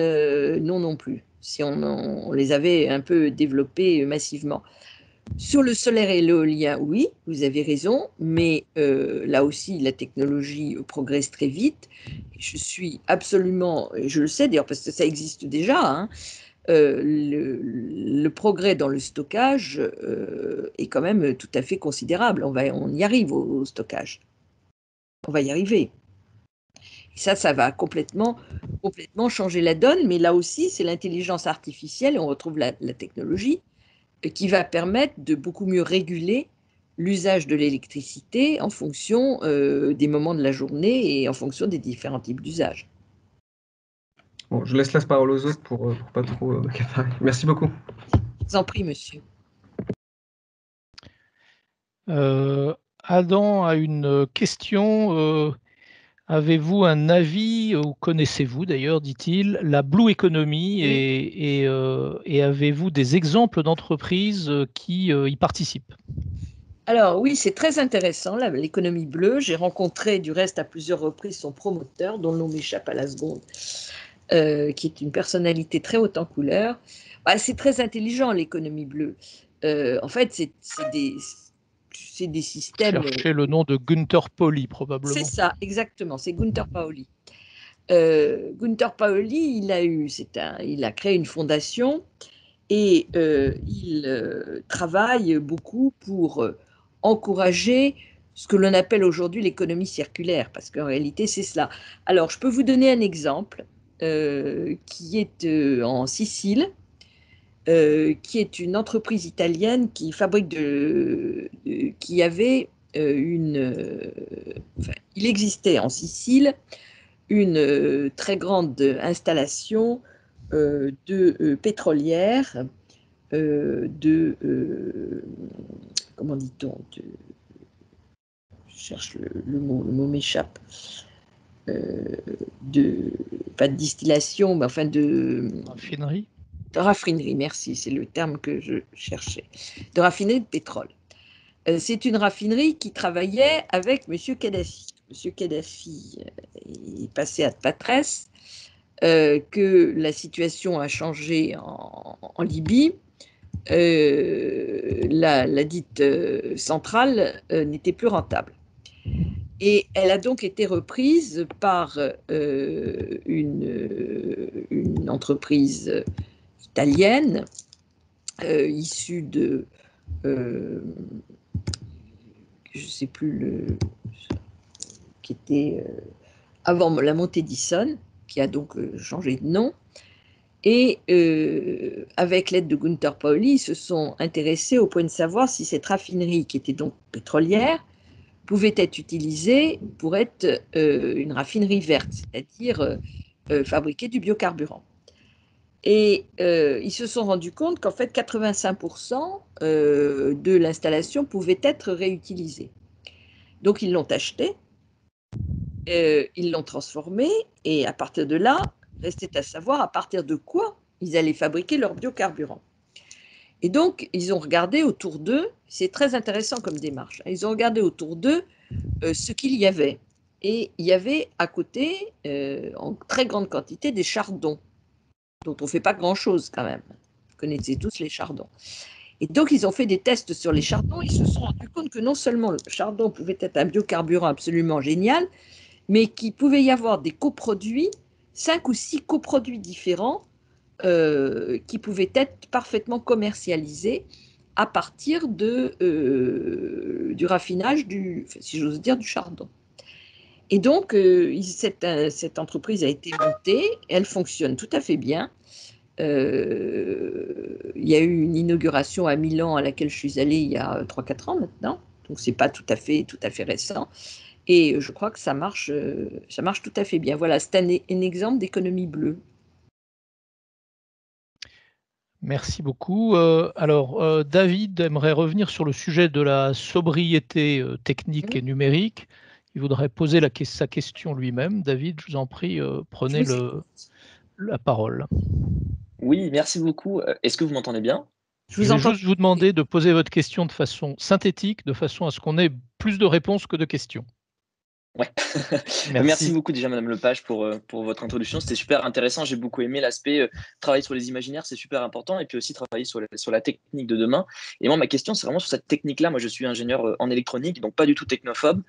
non non plus, si on les avait un peu développées massivement. Sur le solaire et l'éolien, oui, vous avez raison, mais là aussi, la technologie progresse très vite. Je suis absolument, je le sais d'ailleurs parce que ça existe déjà, hein, le progrès dans le stockage est quand même tout à fait considérable. On y arrive au stockage. On va y arriver. Et ça va complètement changer la donne, mais là aussi, c'est l'intelligence artificielle, et on retrouve la technologie, qui va permettre de beaucoup mieux réguler l'usage de l'électricité en fonction des moments de la journée et en fonction des différents types d'usage. Bon, je laisse la parole aux autres pour pas trop m'accaparer. Merci beaucoup. Je vous en prie, monsieur. Adam a une question. Avez-vous un avis, ou connaissez-vous d'ailleurs, dit-il, la Blue Economy, Oui. et avez-vous des exemples d'entreprises qui y participent? Alors oui, c'est très intéressant, l'économie bleue. J'ai rencontré du reste à plusieurs reprises son promoteur, dont le nom m'échappe à la seconde, qui est une personnalité très haute en couleur. Bah, c'est très intelligent, l'économie bleue. En fait, c'est des systèmes. Cherchez le nom de Gunther Pauli, C'est probablement. ça, exactement, c'est Gunther Pauli. Gunther Pauli, il a créé une fondation et il travaille beaucoup pour encourager ce que l'on appelle aujourd'hui l'économie circulaire, parce qu'en réalité, c'est cela. Alors, je peux vous donner un exemple qui est en Sicile, qui est une entreprise italienne qui fabrique qui avait enfin, il existait en Sicile une très grande installation pétrolière, comment dit-on, je cherche le mot m'échappe, de, pas de distillation, mais enfin Raffinerie. de raffinerie, merci, c'est le terme que je cherchais, de raffinerie de pétrole. C'est une raffinerie qui travaillait avec M. Kadhafi. M. Kadhafi est passé à Patresse, que la situation a changé en Libye. La dite centrale n'était plus rentable. Et elle a donc été reprise par une entreprise italienne issue de, je ne sais plus, qui était avant la montée d'Issonne, qui a donc changé de nom. Et avec l'aide de Gunther Pauli, ils se sont intéressés au point de savoir si cette raffinerie, qui était donc pétrolière, pouvait être utilisée pour être une raffinerie verte, c'est-à-dire fabriquer du biocarburant. Et ils se sont rendus compte qu'en fait 85% de l'installation pouvait être réutilisée. Donc ils l'ont acheté, ils l'ont transformé, et à partir de là, restait à savoir à partir de quoi ils allaient fabriquer leur biocarburant. Et donc, ils ont regardé autour d'eux, c'est très intéressant comme démarche, ils ont regardé autour d'eux ce qu'il y avait. Et il y avait à côté, en très grande quantité, des chardons, dont on ne fait pas grand-chose quand même. Vous connaissez tous les chardons. Et donc, ils ont fait des tests sur les chardons. Ils se sont rendus compte que non seulement le chardon pouvait être un biocarburant absolument génial, mais qu'il pouvait y avoir des coproduits, 5 ou 6 coproduits différents, qui pouvaient être parfaitement commercialisés à partir du raffinage si j'ose dire, du chardon. Et donc, cette entreprise a été montée, elle fonctionne tout à fait bien. Il y a eu une inauguration à Milan à laquelle je suis allée il y a 3-4 ans maintenant, donc c'est pas tout à fait récent. Et je crois que ça marche tout à fait bien. Voilà, c'est un exemple d'économie bleue. Merci beaucoup. David aimerait revenir sur le sujet de la sobriété technique et numérique. Il voudrait poser sa question lui-même. David, je vous en prie, prenez la parole. Oui, merci beaucoup. Est-ce que vous m'entendez bien? Je Je vous vais entends. juste vous demander de poser votre question de façon synthétique, de façon à ce qu'on ait plus de réponses que de questions. Ouais. Merci Merci. beaucoup déjà Madame Lepage pour votre introduction. C'était super intéressant. J'ai beaucoup aimé l'aspect travailler sur les imaginaires, c'est super important. Et puis aussi travailler sur la technique de demain. Et moi, ma question, c'est vraiment sur cette technique-là. Moi, je suis ingénieur en électronique, donc pas du tout technophobe.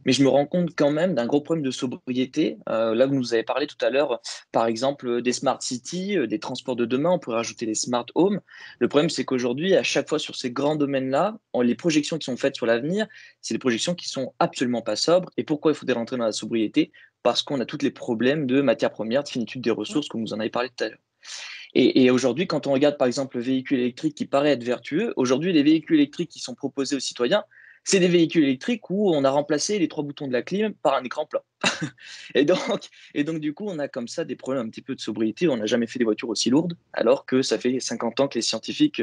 Mais je me rends compte quand même d'un gros problème de sobriété. Là, vous nous avez parlé tout à l'heure, par exemple, des smart cities, des transports de demain. On pourrait rajouter les smart homes. Le problème, c'est qu'aujourd'hui, à chaque fois sur ces grands domaines-là, les projections qui sont faites sur l'avenir, c'est des projections qui sont absolument pas sobres. Et pourquoi il faudrait rentrer dans la sobriété? Parce qu'on a tous les problèmes de matières premières, de finitude des ressources, comme vous en avez parlé tout à l'heure. Et aujourd'hui, quand on regarde par exemple le véhicule électrique qui paraît être vertueux, aujourd'hui, les véhicules électriques qui sont proposés aux citoyens, c'est des véhicules électriques où on a remplacé les 3 boutons de la clim par un écran plat. et, donc, du coup, on a comme ça des problèmes un petit peu de sobriété. On n'a jamais fait des voitures aussi lourdes, alors que ça fait 50 ans que les scientifiques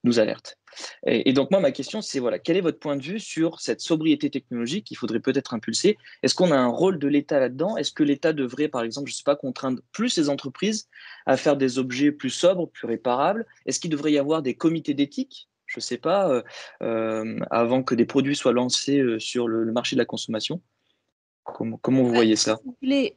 nous alertent. Et donc, moi, ma question, c'est voilà, quel est votre point de vue sur cette sobriété technologique qu'il faudrait peut-être impulser? Est-ce qu'on a un rôle de l'État là-dedans? Est-ce que l'État devrait, par exemple, je ne sais pas, contraindre plus les entreprises à faire des objets plus sobres, plus réparables? Est-ce qu'il devrait y avoir des comités d'éthique? Je ne sais pas, avant que des produits soient lancés sur le marché de la consommation. Comment vous voyez ça? Si vous voulez,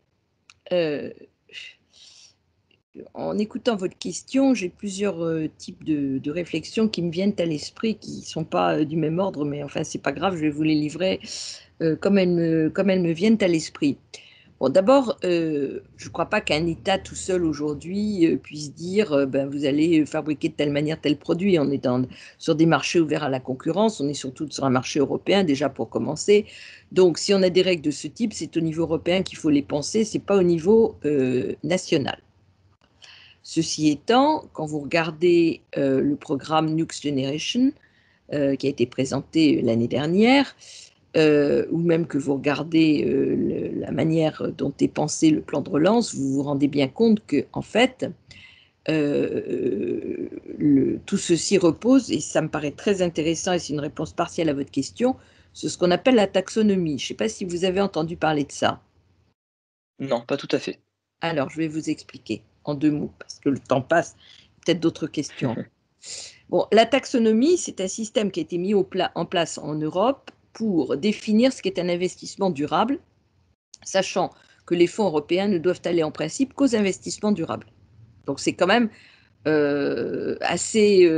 en écoutant votre question, j'ai plusieurs types de réflexions qui me viennent à l'esprit, qui ne sont pas du même ordre, mais enfin, c'est pas grave, je vais vous les livrer comme elles me viennent à l'esprit. Bon, d'abord, je ne crois pas qu'un État tout seul aujourd'hui puisse dire ben, vous allez fabriquer de telle manière tel produit. On est sur des marchés ouverts à la concurrence, on est surtout sur un marché européen déjà pour commencer. Donc, si on a des règles de ce type, c'est au niveau européen qu'il faut les penser, ce n'est pas au niveau national. Ceci étant, quand vous regardez le programme Next Generation qui a été présenté l'année dernière, ou même que vous regardez la manière dont est pensé le plan de relance, vous vous rendez bien compte que, en fait, tout ceci repose, et ça me paraît très intéressant, et c'est une réponse partielle à votre question, sur ce qu'on appelle la taxonomie. Je ne sais pas si vous avez entendu parler de ça. Non, pas tout à fait. Alors, je vais vous expliquer en 2 mots, parce que le temps passe, peut-être d'autres questions. Bon, la taxonomie, c'est un système qui a été mis en place en Europe pour définir ce qu'est un investissement durable, sachant que les fonds européens ne doivent aller en principe qu'aux investissements durables. Donc c'est quand même assez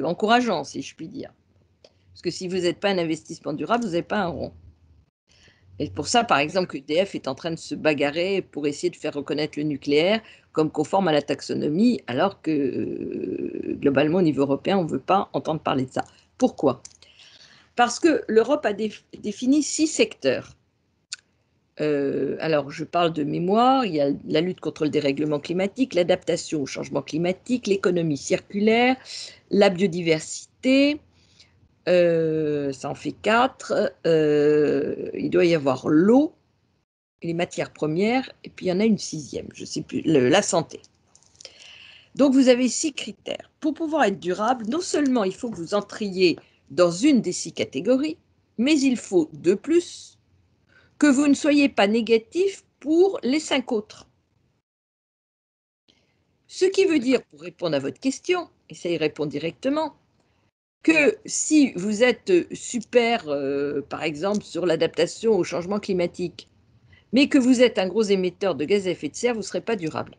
encourageant, si je puis dire. Parce que si vous n'êtes pas un investissement durable, vous n'avez pas un rond. Et pour ça, par exemple, qu'EDF est en train de se bagarrer pour essayer de faire reconnaître le nucléaire comme conforme à la taxonomie, alors que globalement, au niveau européen, on ne veut pas entendre parler de ça. Pourquoi? Parce que l'Europe a défini 6 secteurs. Alors, je parle de mémoire, il y a la lutte contre le dérèglement climatique, l'adaptation au changement climatique, l'économie circulaire, la biodiversité, ça en fait 4. Il doit y avoir l'eau, les matières premières, et puis il y en a une 6e, je ne sais plus, la santé. Donc, vous avez 6 critères. Pour pouvoir être durable, non seulement il faut que vous entriez dans une des 6 catégories, mais il faut de plus que vous ne soyez pas négatif pour les 5 autres. Ce qui veut dire, pour répondre à votre question, et ça y répond directement, que si vous êtes super, par exemple, sur l'adaptation au changement climatique, mais que vous êtes un gros émetteur de gaz à effet de serre, vous ne serez pas durable.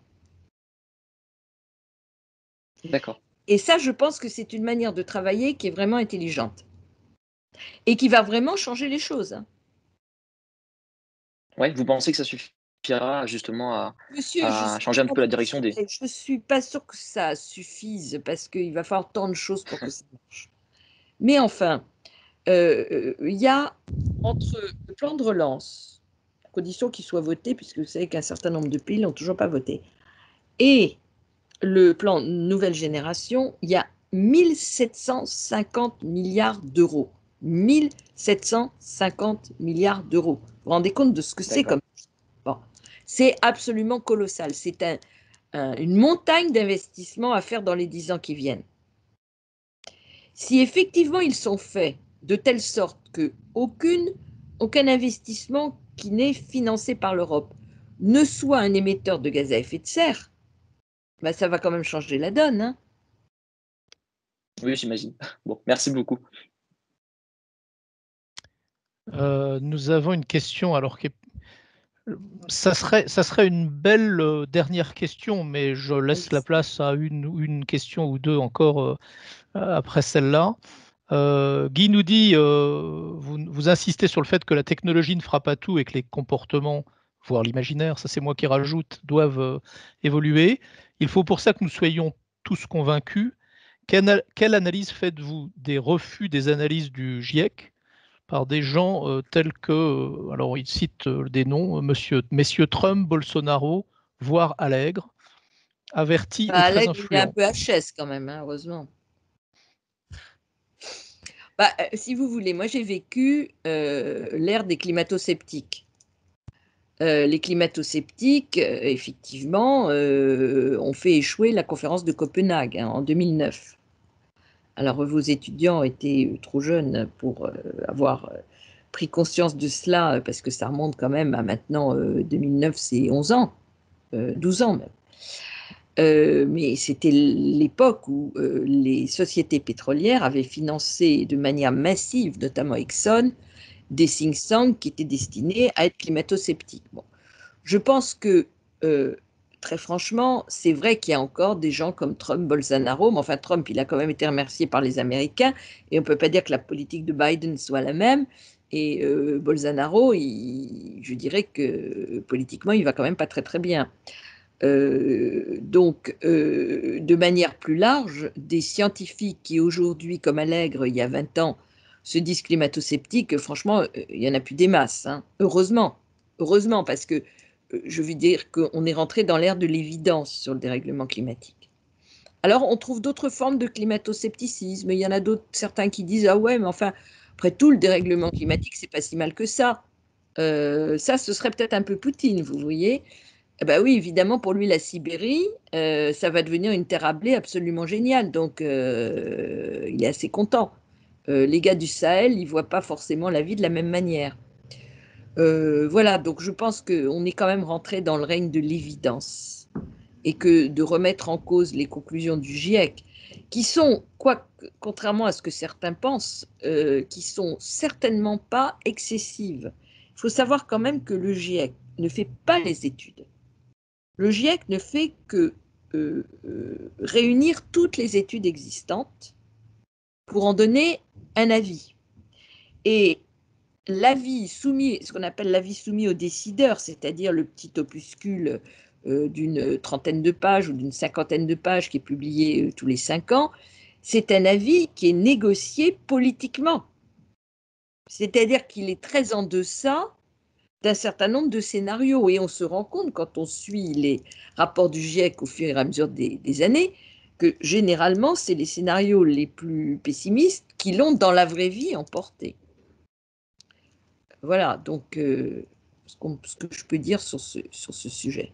D'accord. Et ça, je pense que c'est une manière de travailler qui est vraiment intelligente et qui va vraiment changer les choses. Ouais, vous pensez que ça suffira justement à Monsieur, changer un peu la direction des... je ne suis pas sûre que ça suffise parce qu'il va falloir tant de choses pour que ça marche. Mais enfin, il y a entre le plan de relance, condition qu'il soit voté, puisque vous savez qu'un certain nombre de pays n'ont toujours pas voté. Et le plan nouvelle génération, il y a 1750 milliards d'euros. 1750 milliards d'euros. Vous vous rendez compte de ce que c'est comme... Bon. C'est absolument colossal. C'est une montagne d'investissements à faire dans les 10 ans qui viennent. Si effectivement ils sont faits de telle sorte qu'aucun investissement qui n'est financé par l'Europe ne soit un émetteur de gaz à effet de serre, ben ça va quand même changer la donne. Hein. Oui, j'imagine. Bon, merci beaucoup. Nous avons une question, alors ça serait une belle dernière question, mais je laisse la place à une question ou deux encore après celle-là. Guy nous dit, vous insistez sur le fait que la technologie ne fera pas tout et que les comportements, voire l'imaginaire, ça c'est moi qui rajoute, doivent évoluer. Il faut pour ça que nous soyons tous convaincus. Quelle analyse faites-vous des refus des analyses du GIEC par des gens tels que, alors il cite des noms, messieurs Trump, Bolsonaro, voire Allègre, avertis et très Allègre, il est un influents. peu HS quand même, hein, heureusement. Si vous voulez, moi j'ai vécu l'ère des climato-sceptiques. Les climato-sceptiques, effectivement, ont fait échouer la conférence de Copenhague en 2009. Alors, vos étudiants étaient trop jeunes pour avoir pris conscience de cela, parce que ça remonte quand même à maintenant 2009, c'est 11 ans, 12 ans même. Mais c'était l'époque où les sociétés pétrolières avaient financé de manière massive, notamment Exxon, des think tanks qui étaient destinés à être climato-sceptiques. Bon. Je pense que, très franchement, c'est vrai qu'il y a encore des gens comme Trump, Bolsonaro, mais enfin Trump, il a quand même été remercié par les Américains, et on ne peut pas dire que la politique de Biden soit la même, et Bolsonaro, je dirais que politiquement, il va quand même pas très très bien. Donc, de manière plus large, des scientifiques qui aujourd'hui, comme Allègre, il y a 20 ans, se disent climato-sceptiques, franchement, il n'y en a plus des masses. Hein. Heureusement, parce que je veux dire qu'on est rentré dans l'ère de l'évidence sur le dérèglement climatique. Alors, on trouve d'autres formes de climato-scepticisme. Il y en a certains qui disent « Ah ouais, mais enfin, après tout, le dérèglement climatique, c'est pas si mal que ça. » Ça, ce serait peut-être un peu Poutine, vous voyez. Eh ben oui, évidemment, pour lui, la Sibérie, ça va devenir une terre à blé absolument géniale. Donc, il est assez content. Les gars du Sahel, ils ne voient pas forcément la vie de la même manière. Voilà, donc je pense qu'on est quand même rentré dans le règne de l'évidence. Et que de remettre en cause les conclusions du GIEC, qui sont, contrairement à ce que certains pensent, qui sont certainement pas excessives. Il faut savoir quand même que le GIEC ne fait pas les études. Le GIEC ne fait que réunir toutes les études existantes pour en donner un avis. Et l'avis soumis, ce qu'on appelle l'avis soumis aux décideurs, c'est-à-dire le petit opuscule d'une trentaine de pages ou d'une cinquantaine de pages qui est publié tous les 5 ans, c'est un avis qui est négocié politiquement. C'est-à-dire qu'il est très en deçà d'un certain nombre de scénarios. Et on se rend compte, quand on suit les rapports du GIEC au fur et à mesure des années, que généralement, c'est les scénarios les plus pessimistes qui l'ont dans la vraie vie emporté. Voilà, donc ce que je peux dire sur ce sujet.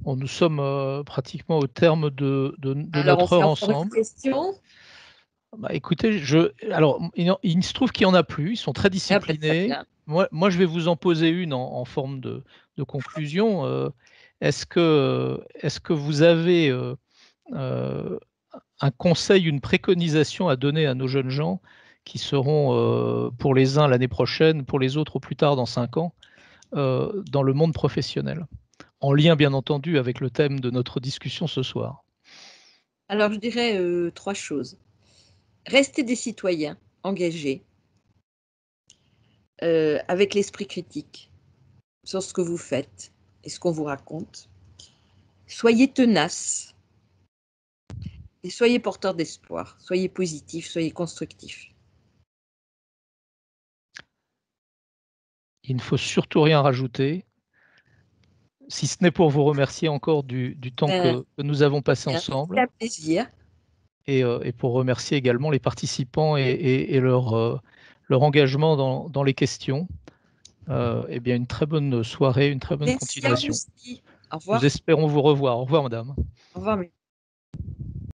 Bon, nous sommes pratiquement au terme de Alors, notre on heure fait encore ensemble. une question. Bah, écoutez, alors, il se trouve qu'il n'y en a plus, ils sont très disciplinés. Moi, je vais vous en poser une en forme de conclusion. Est-ce que vous avez un conseil, une préconisation à donner à nos jeunes gens qui seront, pour les uns l'année prochaine, pour les autres au plus tard dans 5 ans, dans le monde professionnel, en lien bien entendu avec le thème de notre discussion ce soir? Alors, je dirais 3 choses. Restez des citoyens engagés, avec l'esprit critique sur ce que vous faites et ce qu'on vous raconte. Soyez tenaces et soyez porteurs d'espoir. Soyez positifs, soyez constructifs. Il ne faut surtout rien rajouter, si ce n'est pour vous remercier encore du temps que nous avons passé ensemble. C'est un plaisir. Et pour remercier également les participants et leur engagement dans les questions. Eh bien, une très bonne soirée, une très bonne continuation. Merci à vous aussi. Au revoir. Nous espérons vous revoir. Au revoir, madame. Au revoir.